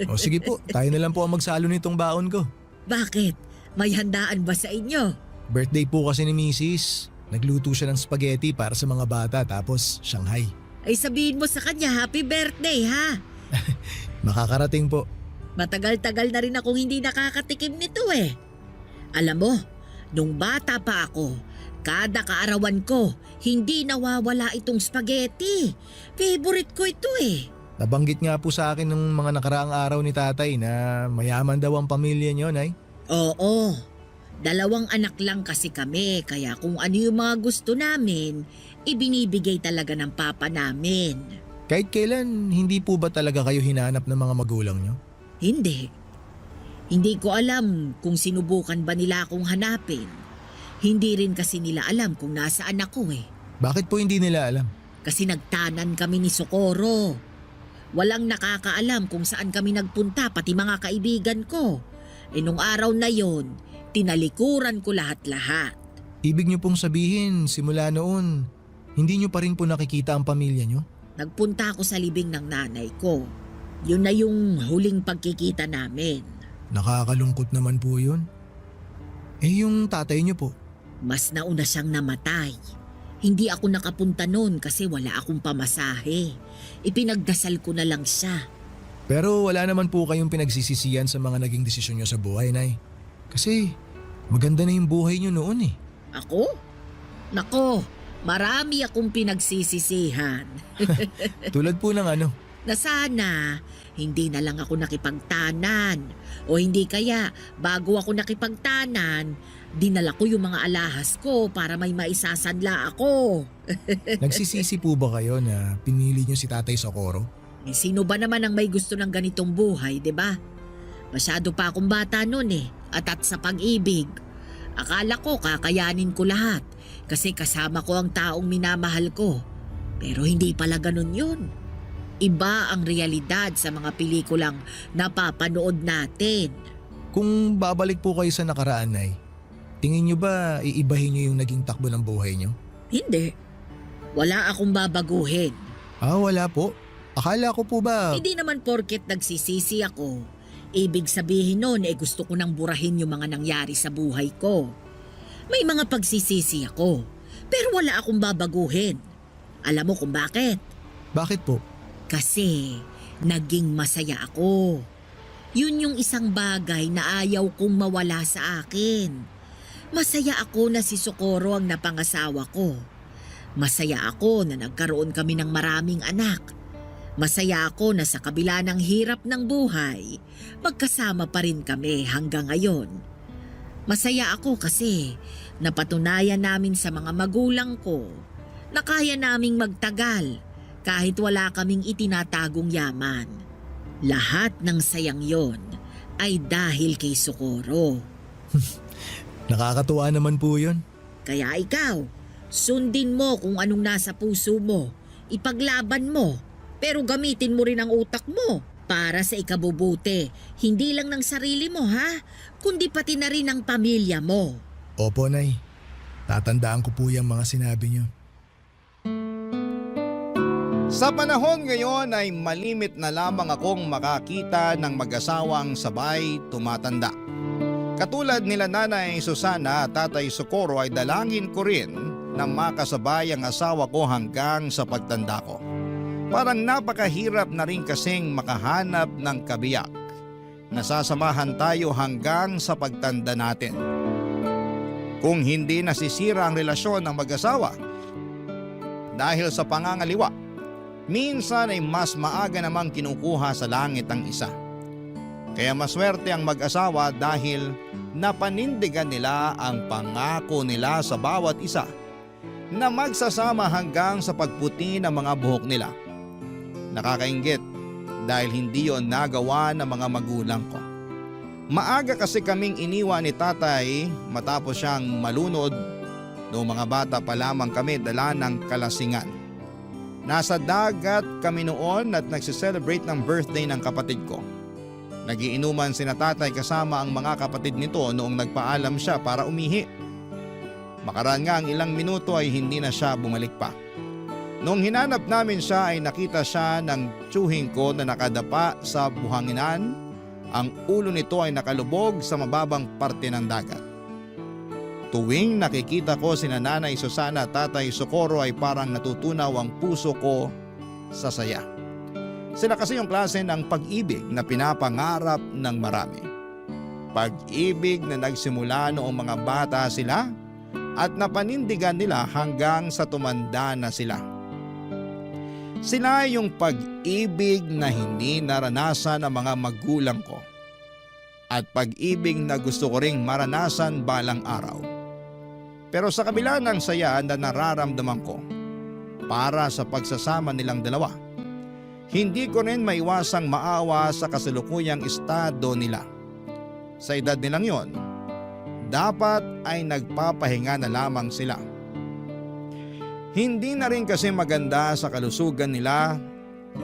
Speaker 8: O sige po, tayo na lang po ang magsalo nitong baon ko.
Speaker 9: Bakit? May handaan ba sa inyo?
Speaker 8: Birthday po kasi ni Mrs. Nagluto siya ng spaghetti para sa mga bata tapos Shanghai.
Speaker 9: Ay sabihin mo sa kanya happy birthday ha.
Speaker 8: Makakarating po.
Speaker 9: Matagal-tagal na rin akong hindi nakakatikim nito eh. Alam mo, nung bata pa ako, kada kaarawan ko, hindi nawawala itong spaghetti. Favorite ko ito eh.
Speaker 8: Nabanggit nga po sa akin nung mga nakaraang araw ni tatay na mayaman daw ang pamilya niyo, Nay.
Speaker 9: Oo, 2 anak lang kasi kami kaya kung ano yung mga gusto namin, ibinibigay talaga ng papa namin.
Speaker 8: Kahit kailan, hindi po ba talaga kayo hinanap ng mga magulang niyo?
Speaker 9: Hindi. Hindi ko alam kung sinubukan ba nila akong hanapin. Hindi rin kasi nila alam kung nasaan ako eh.
Speaker 8: Bakit po hindi nila alam?
Speaker 9: Kasi nagtanan kami ni Socorro. Walang nakakaalam kung saan kami nagpunta pati mga kaibigan ko. Eh nung araw na yon, tinalikuran ko lahat-lahat.
Speaker 8: Ibig niyo pong sabihin, simula noon, hindi niyo pa rin po nakikita ang pamilya niyo?
Speaker 9: Nagpunta ako sa libing ng nanay ko. Yun na yung huling pagkikita namin.
Speaker 8: Nakakalungkot naman po yun. Eh yung tatay niyo po?
Speaker 9: Mas nauna siyang namatay. Hindi ako nakapunta noon kasi wala akong pamasahe. Ipinagdasal ko na lang siya.
Speaker 8: Pero wala naman po kayong pinagsisisihan sa mga naging desisyon niyo sa buhay, Nay. Kasi maganda na yung buhay niyo noon eh.
Speaker 9: Ako? Nako, marami akong pinagsisisihan.
Speaker 8: Tulad po ng ano?
Speaker 9: Na sana hindi na lang ako nakipagtanan. O hindi kaya bago ako nakipagtanan, dinala ko yung mga alahas ko para may maisasadla ako.
Speaker 8: Nagsisisi po ba kayo na pinili niyo si Tatay Socorro?
Speaker 9: Eh, sino ba naman ang may gusto ng ganitong buhay, 'di ba? Masyado pa akong bata noon eh, at sa pag-ibig. Akala ko kakayanin ko lahat kasi kasama ko ang taong minamahal ko. Pero hindi pala ganun yun. Iba ang realidad sa mga pelikulang napapanood natin.
Speaker 8: Kung babalik po kayo sa nakaraan, Nay, tingin niyo ba iibahin niyo yung naging takbo ng buhay niyo?
Speaker 9: Hindi. Wala akong babaguhin.
Speaker 8: Ah, wala po. Akala ko po ba...
Speaker 9: Hindi naman porket nagsisisi ako. Ibig sabihin nun gusto ko nang burahin yung mga nangyari sa buhay ko. May mga pagsisisi ako, pero wala akong babaguhin. Alam mo kung bakit?
Speaker 8: Bakit po?
Speaker 9: Kasi naging masaya ako. Yun yung isang bagay na ayaw kong mawala sa akin. Masaya ako na si Socorro ang napangasawa ko. Masaya ako na nagkaroon kami ng maraming anak. Masaya ako na sa kabila ng hirap ng buhay, magkasama pa rin kami hanggang ngayon. Masaya ako kasi napatunayan namin sa mga magulang ko na kaya naming magtagal kahit wala kaming itinatagong yaman. Lahat ng sayang yon ay dahil kay Socorro.
Speaker 8: Nakakatuwa naman po yun.
Speaker 9: Kaya ikaw, sundin mo kung anong nasa puso mo, ipaglaban mo, pero gamitin mo rin ang utak mo para sa ikabubuti. Hindi lang ng sarili mo ha, kundi pati na rin ng pamilya mo.
Speaker 8: Opo, Nay. Tatandaan ko po yung mga sinabi niyo.
Speaker 3: Sa panahon ngayon ay malimit na lamang akong makakita ng mag-asawang sabay tumatanda. Katulad nila Nanay Susana at Tatay Socorro ay dalangin ko rin na makasabay ang asawa ko hanggang sa pagtanda ko. Parang napakahirap na rin kasing makahanap ng kabiyak. Nasasamahan tayo hanggang sa pagtanda natin. Kung hindi nasisira ang relasyon ng mag-asawa dahil sa pangangaliwa, minsan ay mas maaga namang kinukuha sa langit ang isa. Kaya maswerte ang mag-asawa dahil napanindigan nila ang pangako nila sa bawat isa na magsasama hanggang sa pagputi ng mga buhok nila. Nakakainggit dahil hindi yon nagawa ng mga magulang ko. Maaga kasi kaming iniwan ni tatay matapos siyang malunod. Noong mga bata pa lamang kami dala ng kalasingan. Nasa dagat kami noon at nagsiselebrate ng birthday ng kapatid ko. Nagiinuman sina tatay kasama ang mga kapatid nito noong nagpaalam siya para umihi. Makaraan nga ang ilang minuto ay hindi na siya bumalik pa. Noong hinanap namin siya ay nakita siya ng tiyuhin ko na nakadapa sa buhanginan. Ang ulo nito ay nakalubog sa mababang parte ng dagat. Tuwing nakikita ko sina Nanay Susana at Tatay Socorro ay parang natutunaw ang puso ko sa saya. Sila kasi yung klase ng pag-ibig na pinapangarap ng marami. Pag-ibig na nagsimula noong mga bata sila at napanindigan nila hanggang sa tumanda na sila. Sila yung pag-ibig na hindi naranasan ng mga magulang ko at pag-ibig na gusto ko ring maranasan balang araw. Pero sa kabila ng saya na nararamdaman ko para sa pagsasama nilang dalawa, hindi ko rin maiwasang maawa sa kasalukuyang estado nila. Sa edad nilang yon, dapat ay nagpapahinga na lamang sila. Hindi na rin kasi maganda sa kalusugan nila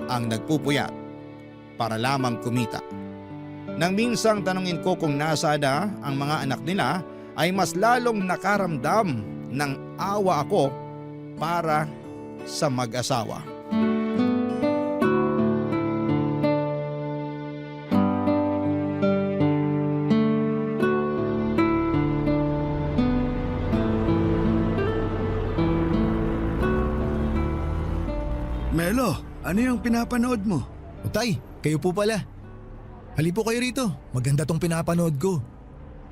Speaker 3: ang nagpupuyat para lamang kumita. Nang minsang tanungin ko kung nasaan na ang mga anak nila, ay mas lalong nakaramdam ng awa ako para sa mag-asawa.
Speaker 4: Melo, ano yung pinapanood mo?
Speaker 8: O tay, kayo po pala. Hali po kayo rito, maganda tong pinapanood ko.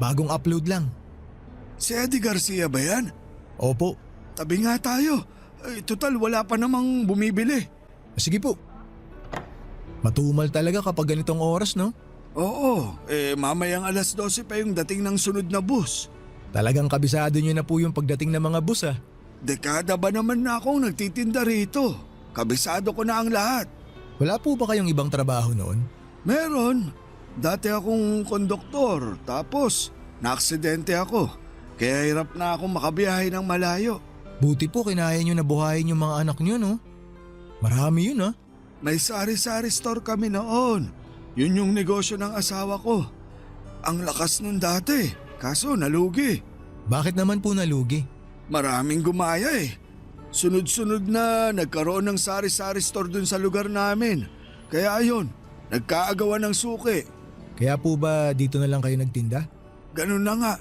Speaker 8: Bagong upload lang.
Speaker 4: Si Eddie Garcia ba yan?
Speaker 8: Opo.
Speaker 4: Tabi nga tayo. Total wala pa namang bumibili.
Speaker 8: Sige po. Matumal talaga kapag ganitong oras, no?
Speaker 4: Oo, mamayang 12:00 pa yung dating ng sunod na bus.
Speaker 8: Talagang kabisado nyo na po yung pagdating ng mga bus ah.
Speaker 4: Dekada ba naman na akong nagtitinda rito? Kabisado ko na ang lahat.
Speaker 8: Wala po ba kayong ibang trabaho noon?
Speaker 4: Meron. Dati akong konduktor, tapos naaksidente ako. Kaya hirap na akong makabiyahe ng malayo.
Speaker 8: Buti po kinaya nyo na buhayin yung mga anak nyo, no? Marami yun ah.
Speaker 4: May sari-sari store kami noon. Yun yung negosyo ng asawa ko. Ang lakas nun dati, kaso nalugi.
Speaker 8: Bakit naman po nalugi?
Speaker 4: Maraming gumaya eh. Sunod-sunod na nagkaroon ng sari-sari store dun sa lugar namin. Kaya ayun, nagkaagawan ng suki.
Speaker 8: Kaya po ba dito na lang kayo nagtinda?
Speaker 4: Ganun na nga.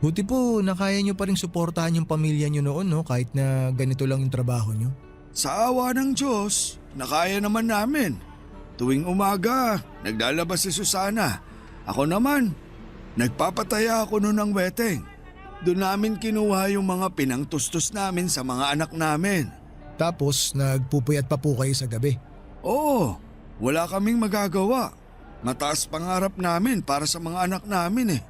Speaker 8: Buti po nakaya nyo pa rin suportahan yung pamilya nyo noon, no? Kahit na ganito lang yung trabaho nyo.
Speaker 4: Sa awa ng Diyos, nakaya naman namin. Tuwing umaga, naglalabas si Susana. Ako naman, nagpapataya ako noon ng weteng. Doon namin kinuha yung mga pinangtustos namin sa mga anak namin.
Speaker 8: Tapos nagpupuyat pa po kayo sa gabi.
Speaker 4: Oo, wala kaming magagawa. Mataas pangarap namin para sa mga anak namin eh.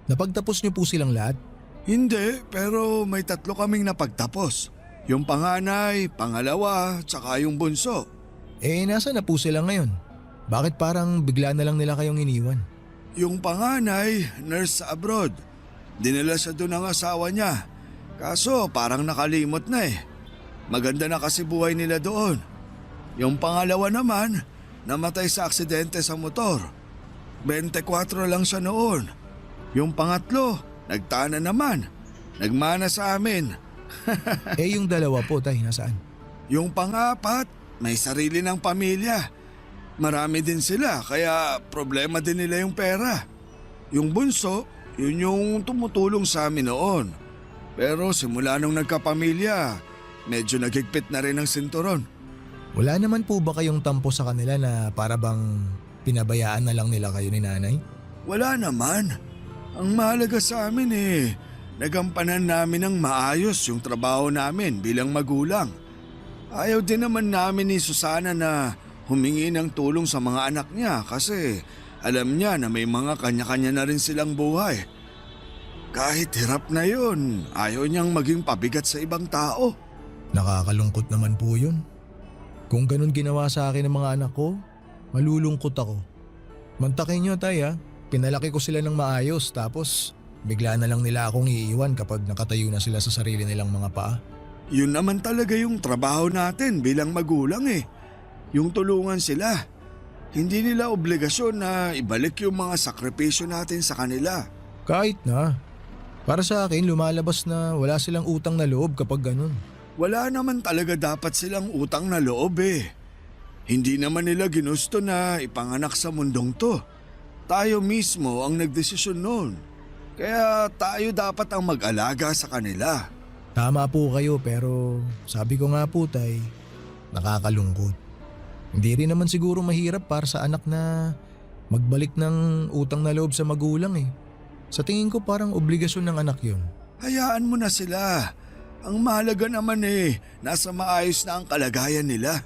Speaker 8: Napagtapos nyo po silang lahat?
Speaker 4: Hindi, pero may 3 kaming napagtapos. Yung panganay, pangalawa, tsaka yung bunso.
Speaker 8: Nasa na po sila ngayon? Bakit parang bigla na lang nila kayong iniwan?
Speaker 4: Yung panganay, nurse sa abroad. Dinala siya doon ng asawa niya. Kaso parang nakalimot na eh. Maganda na kasi buhay nila doon. Yung pangalawa naman, namatay sa aksidente sa motor. 24 lang siya noon. Yung pangatlo, nagtana naman. Nagmana sa amin.
Speaker 8: Yung dalawa po, tay, nasaan?
Speaker 4: Yung pang-apat, may sarili ng pamilya. Marami din sila, kaya problema din nila yung pera. Yung bunso, yun yung tumutulong sa amin noon. Pero simula nung nagkapamilya, medyo nagigpit na rin ang sinturon.
Speaker 8: Wala naman po ba kayong tampo sa kanila na para bang pinabayaan na lang nila kayo ni nanay?
Speaker 4: Wala naman. Ang mahalaga sa amin nagampanan namin ng maayos yung trabaho namin bilang magulang. Ayaw din naman namin ni Susana na humingi ng tulong sa mga anak niya kasi alam niya na may mga kanya-kanya na rin silang buhay. Kahit hirap na yun, ayaw niyang maging pabigat sa ibang tao.
Speaker 8: Nakakalungkot naman po yun. Kung ganun ginawa sa akin ng mga anak ko, malulungkot ako. Mantakin nyo tay ha, pinalaki ko sila ng maayos tapos bigla na lang nila akong iiwan kapag nakatayo na sila sa sarili nilang mga paa.
Speaker 4: Yun naman talaga yung trabaho natin bilang magulang eh. Yung tulungan sila. Hindi nila obligasyon na ibalik yung mga sakripisyo natin sa kanila.
Speaker 8: Kahit na. Para sa akin lumalabas na wala silang utang na loob kapag ganun.
Speaker 4: Wala naman talaga dapat silang utang na loob eh. Hindi naman nila ginusto na ipanganak sa mundong to. Tayo mismo ang nagdesisyon noon. Kaya tayo dapat ang mag-alaga sa kanila.
Speaker 8: Tama po kayo pero sabi ko nga po tay, nakakalungkot. Hindi rin naman siguro mahirap para sa anak na magbalik ng utang na loob sa magulang eh. Sa tingin ko parang obligasyon ng anak yun.
Speaker 4: Hayaan mo na sila. Ang mahalaga naman eh, nasa maayos na ang kalagayan nila.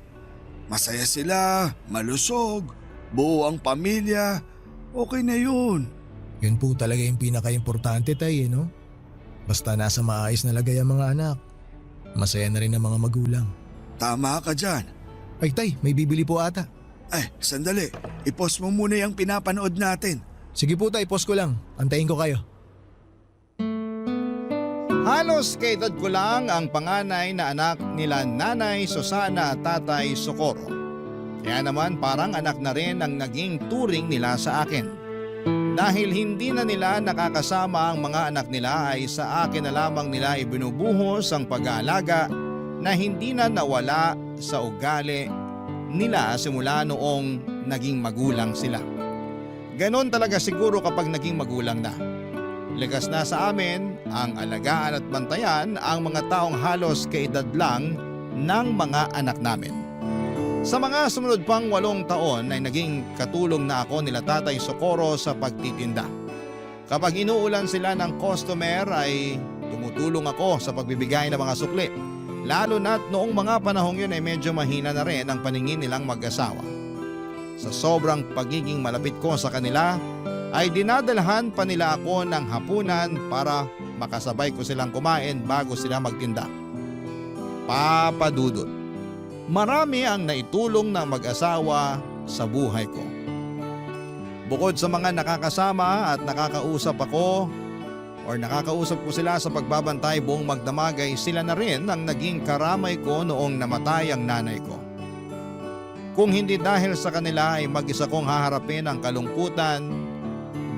Speaker 4: Masaya sila, malusog, buo ang pamilya, okay na yun.
Speaker 8: Yun po talaga yung pinaka-importante tay no? Basta nasa maayos na lagay ang mga anak. Masaya na rin ang mga magulang.
Speaker 4: Tama ka dyan.
Speaker 8: Ay tay, may bibili po ata.
Speaker 4: Ay, sandali. I-post mo muna yung pinapanood natin.
Speaker 8: Sige po tay, post ko lang. Antayin ko kayo.
Speaker 3: Halos kaedad ko lang ang panganay na anak nila Nanay Susana at Tatay Socorro. Kaya naman parang anak na rin ang naging turing nila sa akin. Dahil hindi na nila nakakasama ang mga anak nila ay sa akin na lamang nila ibinubuhos ang pag-aalaga na hindi na nawala sa ugali nila simula noong naging magulang sila. Ganon talaga siguro kapag naging magulang na. Ligas na sa amin ang alagaan at bantayan ang mga taong halos kaedad lang ng mga anak namin. Sa mga sumunod pang 8 taon ay naging katulong na ako nila Tatay Socorro sa pagtitinda. Kapag inuulan sila ng customer ay tumutulong ako sa pagbibigay ng mga sukli. Lalo na't noong mga panahong yun ay medyo mahina na rin ang paningin nilang mag-asawa. Sa sobrang pagiging malapit ko sa kanila ay dinadalhan pa nila ako ng hapunan para makasabay ko silang kumain bago sila magtinda. Papa Dudut, marami ang naitulong ng mag-asawa sa buhay ko. Bukod sa mga nakakasama at nakakausap ako or nakakausap ko sila sa pagbabantay buong magdamag ay sila na rin ang naging karamay ko noong namatay ang nanay ko. Kung hindi dahil sa kanila ay mag-isa kong haharapin ang kalungkutan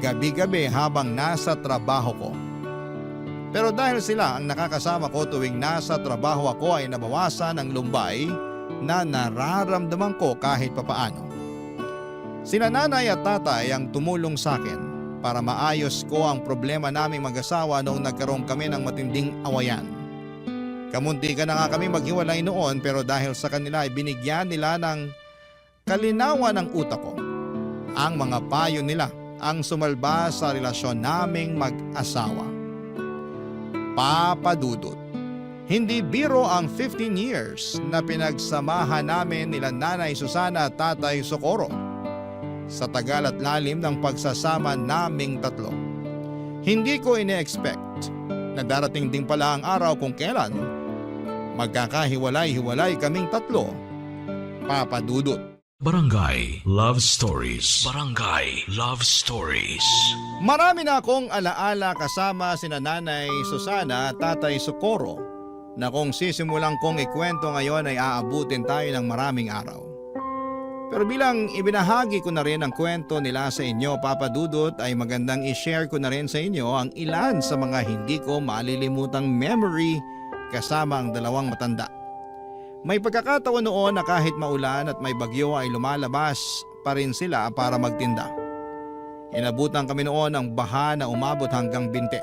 Speaker 3: gabi-gabi habang nasa trabaho ko. Pero dahil sila ang nakakasama ko tuwing nasa trabaho ako ay nabawasan ang lumbay na nararamdaman ko kahit papaano. Sina nanay at tatay ang tumulong sa akin para maayos ko ang problema naming mag-asawa noong nagkaroon kami ng matinding awayan. Kamunti ka na nga kami maghiwalay noon pero dahil sa kanila ay binigyan nila ng kalinawan ng utak ko. Ang mga payo nila ang sumalba sa relasyon naming mag-asawa. Papa Dudut, hindi biro ang 15 years na pinagsamahan namin nila Nanay Susana at Tatay Socorro. Sa tagal at lalim ng pagsasama naming tatlo, hindi ko ine-expect na darating din pala ang araw kung kailan magkakahiwalay-hiwalay kaming tatlo. Papa Dudut.
Speaker 1: Barangay Love Stories. Barangay Love Stories.
Speaker 3: Marami na akong alaala kasama sina Nanay Susana at Tatay Socorro na kung sisimulang kong ikwento ngayon ay aabutin tayo ng maraming araw. Pero bilang ibinahagi ko na rin ang kwento nila sa inyo, Papa Dudut, ay magandang i-share ko na rin sa inyo ang ilan sa mga hindi ko malilimutang memory kasama ang dalawang matanda. May pagkakataon noon na kahit maulan at may bagyo ay lumalabas pa rin sila para magtinda. Inabutan kami noon ng baha na umabot hanggang binte.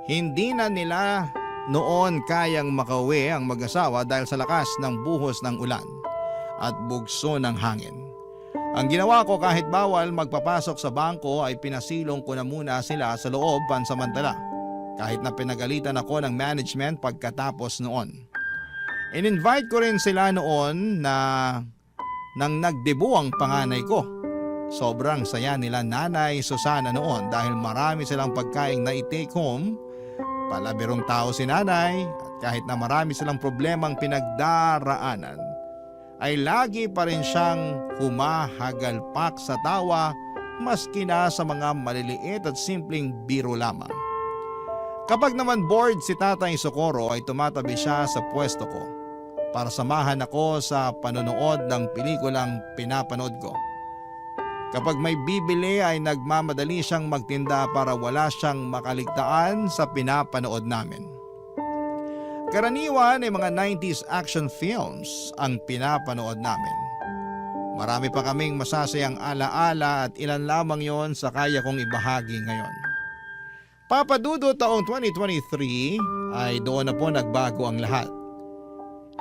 Speaker 3: Hindi na nila noon kayang makauwi ang mag-asawa dahil sa lakas ng buhos ng ulan at bugso ng hangin. Ang ginawa ko kahit bawal magpapasok sa bangko ay pinasilong ko na muna sila sa loob pansamantala kahit na pinagalitan ako ng management pagkatapos noon. In-invite ko rin sila noon na nang nagdebu ang panganay ko. Sobrang saya nila Nanay Susana noon dahil marami silang pagkain na i-take home Palabirong tao si nanay at kahit na marami silang problemang pinagdaraanan, ay lagi pa rin siyang humahagalpak sa tawa maski na sa mga maliliit at simpleng biro lamang. Kapag naman bored si Tatay Socorro ay tumatabi siya sa pwesto ko para samahan ako sa panonood ng pelikulang pinapanood ko. Kapag may bibili ay nagmamadali siyang magtinda para wala siyang makaligtaan sa pinapanood namin. Karaniwan ay mga 90s action films ang pinapanood namin. Marami pa kaming masasayang alaala at ilan lamang yon sa kaya kong ibahagi ngayon. Papadudo taong 2023 ay doon na po nagbago ang lahat.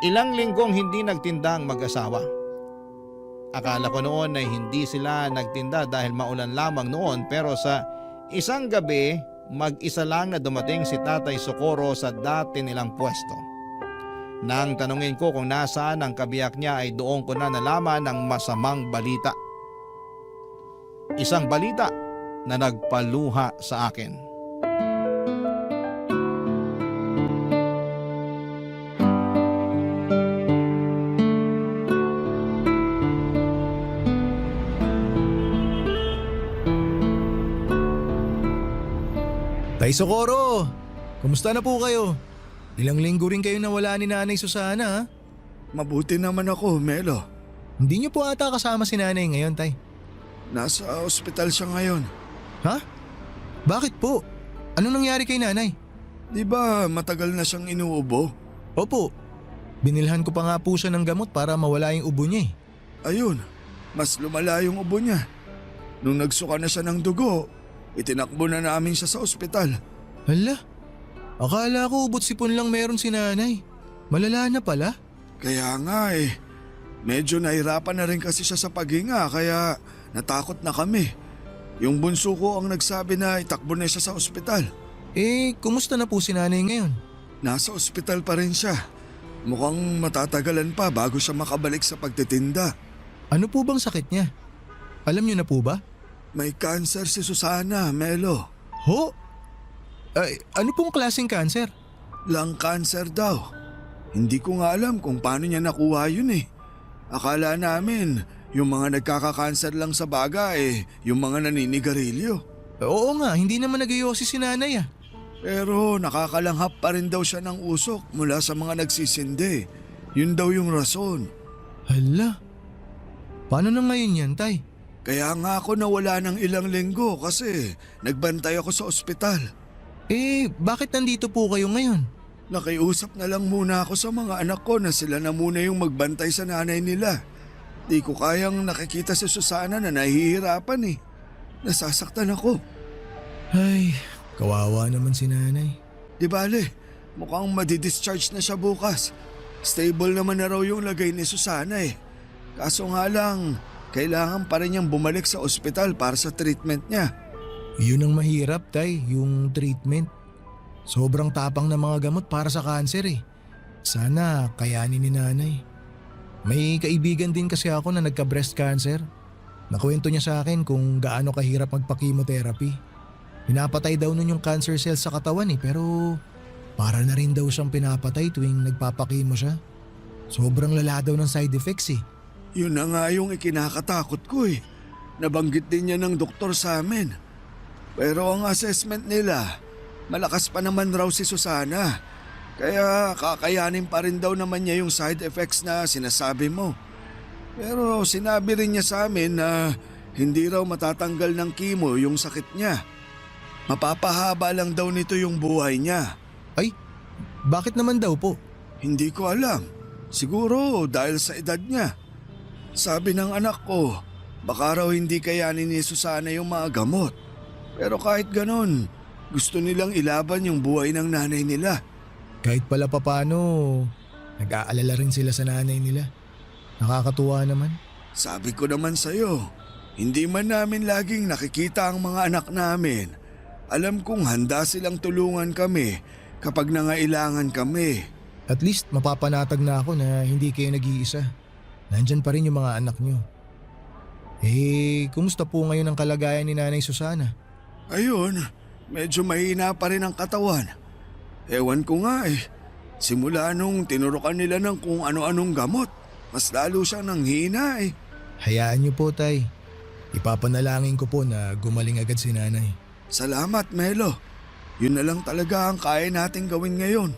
Speaker 3: Ilang linggong hindi nagtinda ang mag-asawa. Akala ko noon ay hindi sila nagtinda dahil maulan lamang noon, pero sa isang gabi mag-isa lang na dumating si Tatay Socorro sa dati nilang pwesto. Nang tanungin ko kung nasaan ang kabiyak niya ay doon ko na nalaman ang masamang balita. Isang balita na nagpaluha sa akin.
Speaker 8: Tay Socorro, kumusta na po kayo? Ilang linggo rin kayo nawala ni Nanay Susana ha?
Speaker 4: Mabuti naman ako, Melo.
Speaker 8: Hindi niyo po ata kasama si Nanay ngayon, Tay.
Speaker 4: Nasa ospital siya ngayon.
Speaker 8: Ha? Bakit po? Anong nangyari kay Nanay?
Speaker 4: Di ba matagal na siyang inuubo?
Speaker 8: Opo, binilhan ko pa nga po siya ng gamot para mawala yung ubo niya eh.
Speaker 4: Ayun, mas lumala yung ubo niya. Nung nagsuka na siya ng dugo, itinakbo na namin siya sa ospital.
Speaker 8: Hala, akala ko ubot sipon lang meron si Nanay. Malala na pala.
Speaker 4: Kaya nga eh, medyo nahirapan na rin kasi siya sa paghinga kaya natakot na kami. Yung bunso ko ang nagsabi na itakbo na siya sa ospital.
Speaker 8: Eh, kumusta na po si Nanay ngayon?
Speaker 4: Nasa ospital pa rin siya. Mukhang matatagalan pa bago siya makabalik sa pagtitinda.
Speaker 8: Ano po bang sakit niya? Alam niyo na po ba?
Speaker 4: May cancer si Susana, Melo.
Speaker 8: Ho? Ay, ano pong klaseng cancer?
Speaker 4: Lung cancer daw. Hindi ko nga alam kung paano niya nakuha yun eh. Akala namin, yung mga nagkaka-cancer lang sa baga yung mga naninigarilyo.
Speaker 8: Oo nga, hindi naman nag-iossi si Nanay ah.
Speaker 4: Pero nakakalanghap pa rin daw siya ng usok mula sa mga nagsisindi. Yun daw yung rason.
Speaker 8: Hala, paano na ngayon yan, Tay?
Speaker 4: Kaya nga ako nawala ng ilang linggo kasi nagbantay ako sa ospital.
Speaker 8: Eh, bakit nandito po kayo ngayon?
Speaker 4: Nakiusap na lang muna ako sa mga anak ko na sila na muna yung magbantay sa nanay nila. Di ko kayang nakikita si Susana na nahihirapan eh. Nasasaktan ako.
Speaker 8: Ay, kawawa naman si Nanay.
Speaker 4: Di bale, mukhang madidischarge na siya bukas. Stable naman na raw yung lagay ni Susana eh. Kaso nga lang, kailangan pa rin niyang bumalik sa ospital para sa treatment niya.
Speaker 8: Yun ang mahirap, Tay, yung treatment. Sobrang tapang na mga gamot para sa cancer eh. Sana kayanin ni Nanay. May kaibigan din kasi ako na nagka-breast cancer. Nakwento niya sa akin kung gaano kahirap magpa-chemotherapy. Pinapatay daw nun yung cancer cells sa katawan eh, pero para na rin daw siyang pinapatay tuwing nagpapakimo siya. Sobrang lala daw ng side effects eh.
Speaker 4: Yun na nga yung ikinakatakot ko eh. Nabanggit din niya ng doktor sa amin. Pero ang assessment nila, malakas pa naman raw si Susana. Kaya kakayanin pa rin daw naman niya yung side effects na sinasabi mo. Pero sinabi rin niya sa amin na hindi raw matatanggal ng chemo yung sakit niya. Mapapahaba lang daw nito yung buhay niya.
Speaker 8: Ay, bakit naman daw po?
Speaker 4: Hindi ko alam. Siguro dahil sa edad niya. Sabi ng anak ko, baka raw hindi kayanin ni Susana yung mga gamot. Pero kahit ganon, gusto nilang ilaban yung buhay ng nanay nila.
Speaker 8: Kahit pala papano, nag-aalala rin sila sa nanay nila. Nakakatuwa naman.
Speaker 4: Sabi ko naman sa'yo, hindi man namin laging nakikita ang mga anak namin. Alam kong handa silang tulungan kami kapag nangailangan kami.
Speaker 8: At least mapapanatag na ako na hindi kayo nag-iisa. Nandyan pa rin yung mga anak nyo. Eh, kumusta po ngayon ang kalagayan ni Nanay Susana?
Speaker 4: Ayun, medyo mahina pa rin ang katawan. Ewan ko nga eh. Simula nung tinurukan nila ng kung ano-anong gamot, mas lalo siyang nanghina eh.
Speaker 8: Hayaan niyo po, Tay. Ipapanalangin ko po na gumaling agad si nanay.
Speaker 4: Salamat, Melo. Yun na lang talaga ang kaya nating gawin ngayon.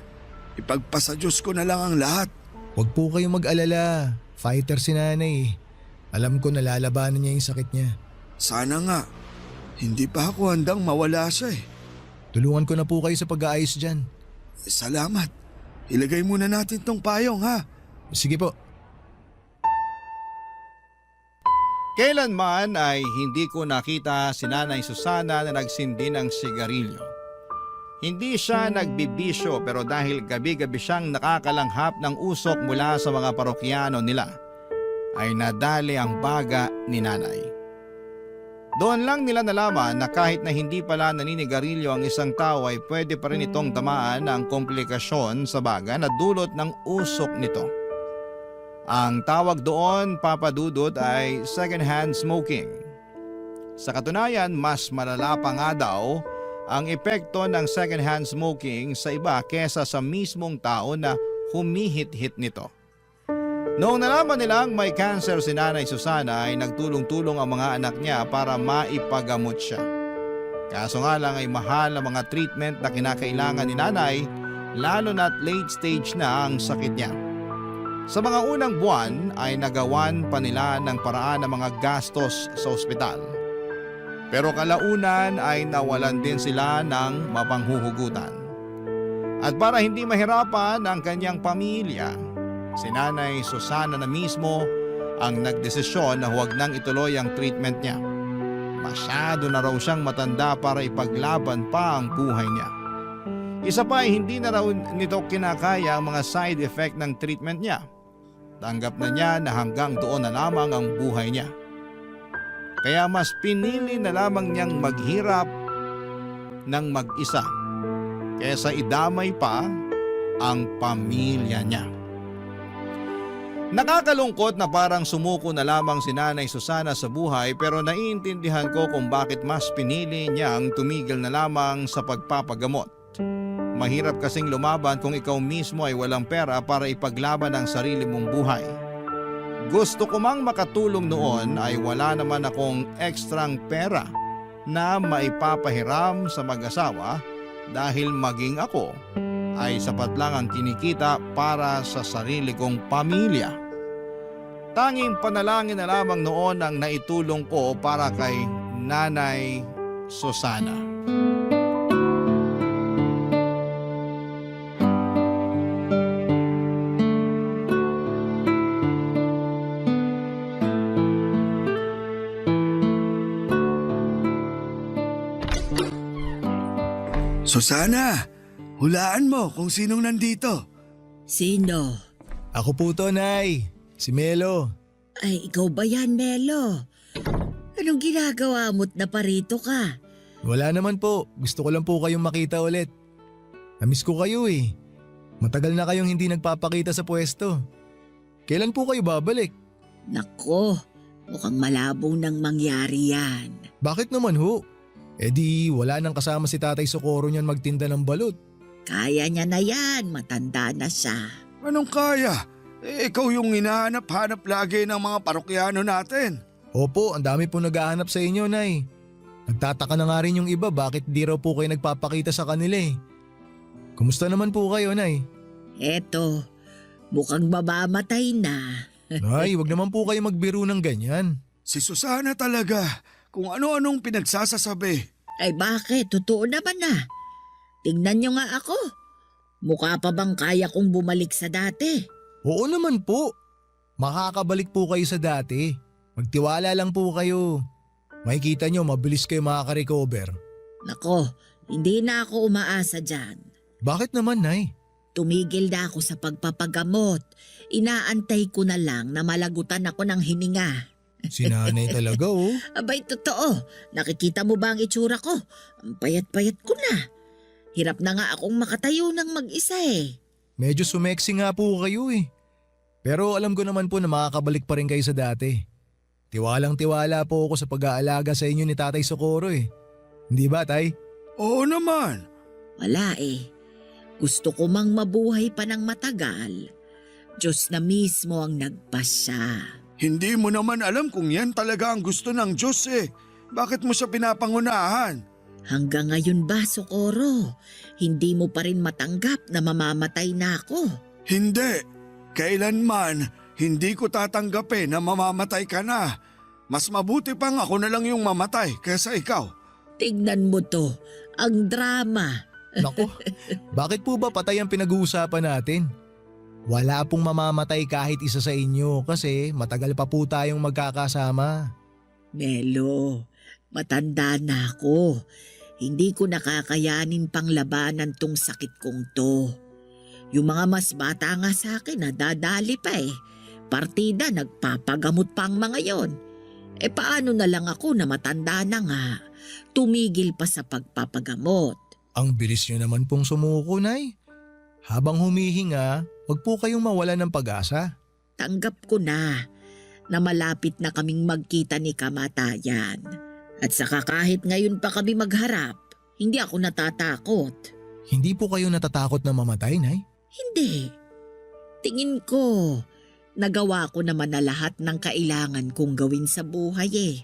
Speaker 4: Ipagpasa Diyos ko na lang ang lahat.
Speaker 8: Huwag po kayong mag-alala. Fighter si nanay. Alam ko nalalabanan niya yung sakit niya.
Speaker 4: Sana nga. Hindi pa ako handang mawala siya eh.
Speaker 8: Tulungan ko na po kayo sa pag-aayos dyan.
Speaker 4: Salamat. Ilagay muna natin tong payong ha.
Speaker 8: Sige po.
Speaker 3: Kailanman ay hindi ko nakita si Nanay Susana na nagsindi ng sigarilyo. Hindi siya nagbibisyo pero dahil gabi-gabi siyang nakakalanghap ng usok mula sa mga parokyano nila, ay nadali ang baga ni Nanay. Doon lang nila nalaman na kahit na hindi pala naninigarilyo ang isang tao ay pwede pa rin itong tamaan ng komplikasyon sa baga na dulot ng usok nito. Ang tawag doon, Papa Dudut, ay second-hand smoking. Sa katunayan, mas malala pa nga daw ang epekto ng second-hand smoking sa iba kesa sa mismong tao na humihit-hit nito. Noong nalaman nilang may cancer si Nanay Susana ay nagtulong-tulong ang mga anak niya para maipagamot siya. Kaso nga lang ay mahal ang mga treatment na kinakailangan ni Nanay, lalo na't late stage na ang sakit niya. Sa mga unang buwan ay nagawan pa nila ng paraan ng mga gastos sa ospital. Pero kalaunan ay nawalan din sila ng mapanghuhugutan. At para hindi mahirapan ang kanyang pamilya, si Nanay Susana na mismo ang nagdesisyon na huwag nang ituloy ang treatment niya. Masyado na raw siyang matanda para ipaglaban pa ang buhay niya. Isa pa ay hindi na raw nito kinakaya ang mga side effect ng treatment niya. Tanggap na niya na hanggang doon na lamang ang buhay niya. Kaya mas pinili na lamang niyang maghirap ng mag-isa kaysa idamay pa ang pamilya niya. Nakakalungkot na parang sumuko na lamang si Nanay Susana sa buhay pero naiintindihan ko kung bakit mas pinili niyang tumigil na lamang sa pagpapagamot. Mahirap kasing lumaban kung ikaw mismo ay walang pera para ipaglaban ang sarili mong buhay. Gusto ko mang makatulong noon ay wala naman akong ekstrang pera na maipapahiram sa mag-asawa dahil maging ako ay sapat lang ang kinikita para sa sarili kong pamilya. Tanging panalangin na lamang noon ang naitulong ko para kay Nanay Susana.
Speaker 4: Susana, hulaan mo kung sinong nandito.
Speaker 9: Sino?
Speaker 8: Ako po to, Nay. Si Melo.
Speaker 9: Ay, ikaw ba yan, Melo? Anong ginagawa mo't naparito ka?
Speaker 8: Wala naman po. Gusto ko lang po kayong makita ulit. Namiss ko kayo eh. Matagal na kayong hindi nagpapakita sa pwesto. Kailan po kayo babalik?
Speaker 9: Nako, mukhang malabong nang mangyari yan.
Speaker 8: Bakit naman ho? Eh di wala nang kasama si Tatay Socorro niyan magtinda ng balut.
Speaker 9: Kaya niya na yan, matanda na siya.
Speaker 4: Anong kaya? Ikaw yung hinahanap-hanap lagi ng mga parokyano natin.
Speaker 8: Opo, ang dami po naghahanap sa inyo, Nay. Nagtataka na nga rin yung iba bakit di raw po kayo nagpapakita sa kanila eh. Kumusta naman po kayo, Nay?
Speaker 9: Eto, mukhang mamamatay na.
Speaker 8: Nay, wag naman po kayo magbiro ng ganyan.
Speaker 4: Si Susana talaga, kung ano-anong pinagsasasabi.
Speaker 9: Ay bakit? Totoo naman na. Tingnan niyo nga ako. Mukha pa bang kaya kong bumalik sa dati?
Speaker 8: Oo naman po. Makakabalik po kayo sa dati. Magtiwala lang po kayo. Makikita nyo, mabilis kayo makaka-recover.
Speaker 9: Nako, hindi na ako umaasa dyan.
Speaker 8: Bakit naman, Nay?
Speaker 9: Tumigil na ako sa pagpapagamot. Inaantay ko na lang na malagutan ako ng hininga.
Speaker 8: Si Nanay talaga oh.
Speaker 9: Abay, totoo. Nakikita mo ba ang itsura ko? Ang payat-payat ko na. Hirap na nga akong makatayo ng mag-isa eh.
Speaker 8: Medyo sumeksi nga po kayo eh. Pero alam ko naman po na makakabalik pa rin kayo sa dati. Tiwalang-tiwala po ako sa pag-aalaga sa inyo ni Tatay Socorro eh. Hindi ba, Tay?
Speaker 4: Oo naman.
Speaker 9: Wala eh. Gusto ko mang mabuhay pa ng matagal. Diyos na mismo ang nagpasya.
Speaker 4: Hindi mo naman alam kung yan talaga ang gusto ng Diyos eh. Bakit mo siya pinapangunahan?
Speaker 9: Hanggang ngayon ba, Socorro? Hindi mo pa rin matanggap na mamamatay na ako?
Speaker 4: Hindi. Kailanman, hindi ko tatanggapin na mamamatay ka na. Mas mabuti pang ako na lang yung mamatay kaysa ikaw.
Speaker 9: Tignan mo to, ang drama.
Speaker 8: Nako, bakit po ba patay ang pinag-uusapan natin? Wala pong mamamatay kahit isa sa inyo kasi matagal pa po tayong magkakasama.
Speaker 9: Melo, matanda na ako. Hindi ko nakakayanin pang labanan tong sakit kong to. Yung mga mas bata nga sa akin nadadali pa eh. Partida nagpapagamot pa ang mga yon. Paano na lang ako na matanda na nga, tumigil pa sa pagpapagamot.
Speaker 8: Ang bilis nyo naman pong sumuko, Nay. Habang humihinga, wag po kayong mawalan ng pag-asa.
Speaker 9: Tanggap ko na malapit na kaming magkita ni kamatayan. At saka kahit ngayon pa kami magharap, hindi ako natatakot.
Speaker 8: Hindi po kayo natatakot na mamatay, Nay?
Speaker 9: Hindi. Tingin ko, nagawa ko naman na lahat ng kailangan kong gawin sa buhay eh.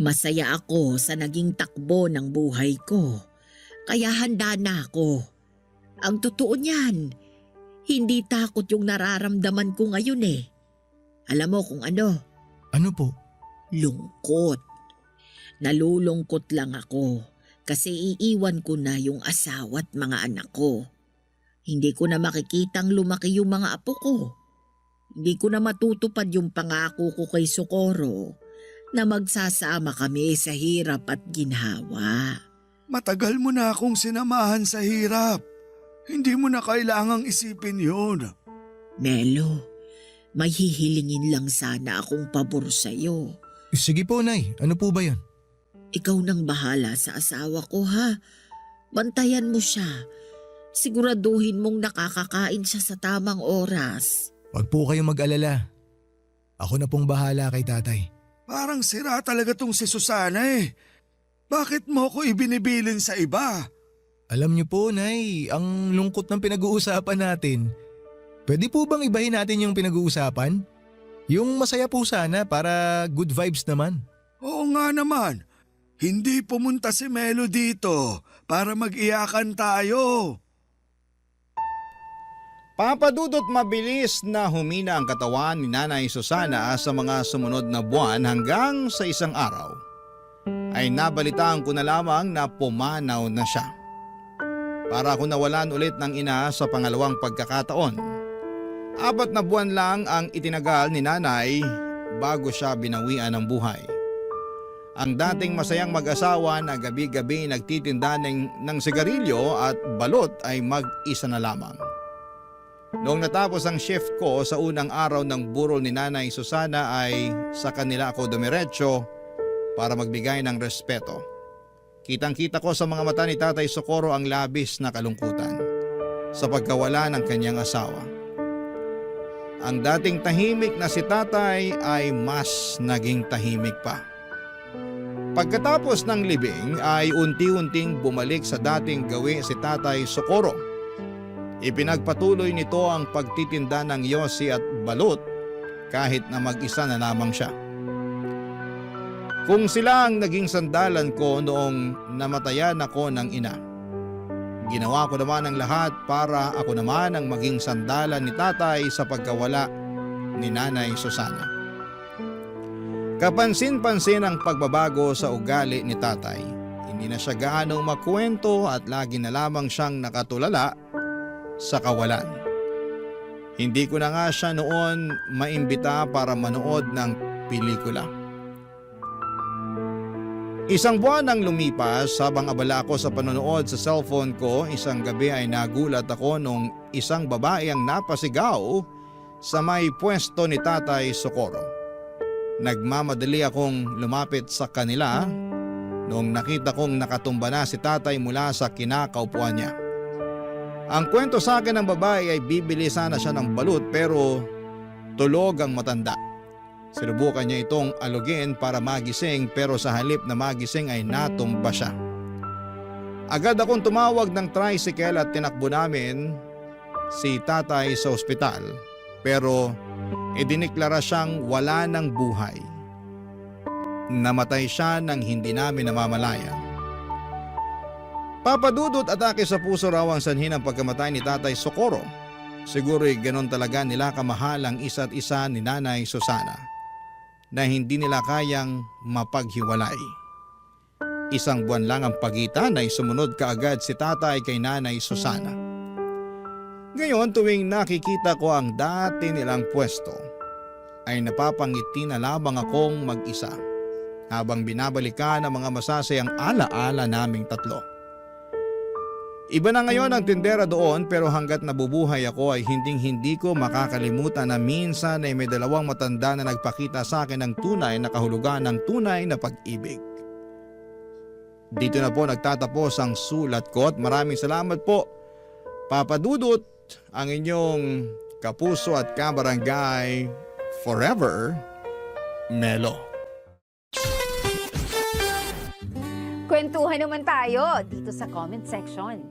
Speaker 9: Masaya ako sa naging takbo ng buhay ko. Kaya handa na ako. Ang totoo niyan, hindi takot yung nararamdaman ko ngayon eh. Alam mo kung ano?
Speaker 8: Ano po?
Speaker 9: Lungkot. Nalulungkot lang ako kasi iiwan ko na yung asawa at mga anak ko. Hindi ko na makikitang lumaki yung mga apo ko. Hindi ko na matutupad yung pangako ko kay Socorro na magsasama kami sa hirap at ginhawa.
Speaker 4: Matagal mo na akong sinamahan sa hirap. Hindi mo na kailangang isipin yun.
Speaker 9: Melo, may hihilingin lang sana akong pabor sa'yo.
Speaker 8: Sige po, Nay. Ano po ba yun?
Speaker 9: Ikaw nang bahala sa asawa ko ha. Bantayan mo siya. Siguraduhin mong nakakakain siya sa tamang oras.
Speaker 8: Wag po kayong mag-alala. Ako na pong bahala kay tatay.
Speaker 4: Parang sira talaga tong si Susana eh. Bakit mo ko ibinibilin sa iba?
Speaker 8: Alam niyo po, Nay, ang lungkot ng pinag-uusapan natin. Pwede po bang ibahin natin yung pinag-uusapan? Yung masaya po sana para good vibes naman.
Speaker 4: Oo nga naman. Hindi pumunta si Melo dito para mag-iyakan tayo.
Speaker 3: Papadudot mabilis na humina ang katawan ni Nanay Susana sa mga sumunod na buwan hanggang sa isang araw ay nabalitaan ko na lamang na pumanaw na siya. Para ako nawalan ulit ng ina sa pangalawang pagkakataon. 4 na buwan lang ang itinagal ni Nanay bago siya binawian ng buhay. Ang dating masayang mag-asawa na gabi-gabi nagtitinda ng sigarilyo at balot ay mag-isa na lamang. Noong natapos ang shift ko sa unang araw ng burol ni Nanay Susana ay sa kanila ako dumiretso para magbigay ng respeto. Kitang-kita ko sa mga mata ni Tatay Socorro ang labis na kalungkutan sa pagkawala ng kanyang asawa. Ang dating tahimik na si Tatay ay mas naging tahimik pa. Pagkatapos ng libing ay unti-unting bumalik sa dating gawi si Tatay Socorro. Ipinagpatuloy nito ang pagtitinda ng yosi at balut kahit na mag-isa na lamang siya. Kung sila ang naging sandalan ko noong namatayan ako ng ina, ginawa ko naman ang lahat para ako naman ang maging sandalan ni Tatay sa pagkawala ni Nanay Susana. Kapansin-pansin ang pagbabago sa ugali ni Tatay. Hindi na siya gaanong makwento at lagi na lamang siyang nakatulala sa kawalan. Hindi ko na nga siya noon maimbita para manood ng pelikula. Isang buwan ang lumipas habang abala ako sa panonood sa cellphone ko. Isang gabi ay nagulat ako nung isang babae ang napasigaw sa may pwesto ni Tatay Socorro. Nagmamadali akong lumapit sa kanila noong nakita kong nakatumba na si Tatay mula sa kinakaupuan niya. Ang kwento sa akin ng babae ay bibili sana siya ng balut pero tulog ang matanda. Sinubukan niya itong alugin para magising pero sa halip na magising ay natumba siya. Agad akong tumawag ng tricycle at tinakbo namin si tatay sa ospital. Pero idiniklara siyang wala ng buhay. Namatay siya nang hindi namin namamalayan. Papadudot, atake sa puso raw ang sanhi ng pagkamatay ni Tatay Socorro. Siguro'y ganon talaga nila kamahal ang isa't isa ni Nanay Susana na hindi nila kayang mapaghiwalay. Isang buwan lang ang pagitan ay sumunod kaagad si tatay kay Nanay Susana. Ngayon tuwing nakikita ko ang dati nilang pwesto, ay napapangiti na lamang akong mag-isa habang binabalikan ang mga masasayang alaala naming tatlo. Iba na ngayon ang tindera doon pero hanggat nabubuhay ako ay hindi ko makakalimutan na minsan ay may dalawang matanda na nagpakita sa akin ng tunay na kahulugan ng tunay na pag-ibig. Dito na po nagtatapos ang sulat ko at maraming salamat po, Papa Dudut, ang inyong kapuso at kabarangay forever, Melo.
Speaker 10: Kwentuhan naman tayo dito sa comment section.